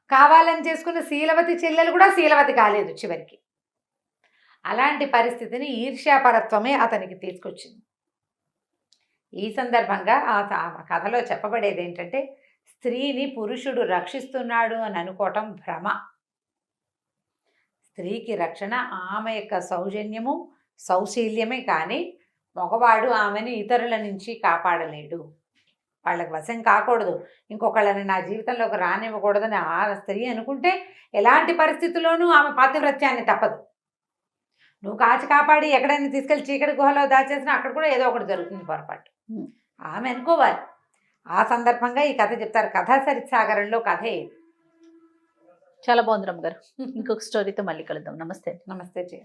కావాలని చేసుకున్న శీలవతి చెల్లెలు కూడా శీలవతి కాలేదు చివరికి. అలాంటి పరిస్థితిని ఈర్ష్యాపరత్వమే అతనికి తీసుకొచ్చింది. ఈ సందర్భంగా ఆ కథలో చెప్పబడేది ఏంటంటే, స్త్రీని పురుషుడు రక్షిస్తున్నాడు అని అనుకోవటం భ్రమ. స్త్రీకి రక్షణ ఆమె యొక్క సౌజన్యము, సౌశీల్యమే, కానీ మగవాడు ఆమెను ఇతరుల నుంచి కాపాడలేడు. వాళ్ళకి వశం కాకూడదు, ఇంకొకళ్ళని నా జీవితంలోకి రానివ్వకూడదని ఆ స్త్రీ అనుకుంటే ఎలాంటి పరిస్థితుల్లోనూ ఆమె పాతివ్రత్యాన్ని తప్పదు. నువ్వు కాచి కాపాడి ఎక్కడైనా తీసుకెళ్ళి చీకటి గుహలో దాచేసినా అక్కడ కూడా ఏదో ఒకటి జరుగుతుంది పొరపాటు. ఉమ్. ఆమె అనుకోవాలి. ఆ సందర్భంగా ఈ కథ చెప్తారు. కథా సరిసాగరంలో కథ ఇది. చాలా బాగుంది రమ్మ గారు. ఇంకొక స్టోరీతో మళ్ళీ కలుద్దాం. నమస్తే. నమస్తే జయ.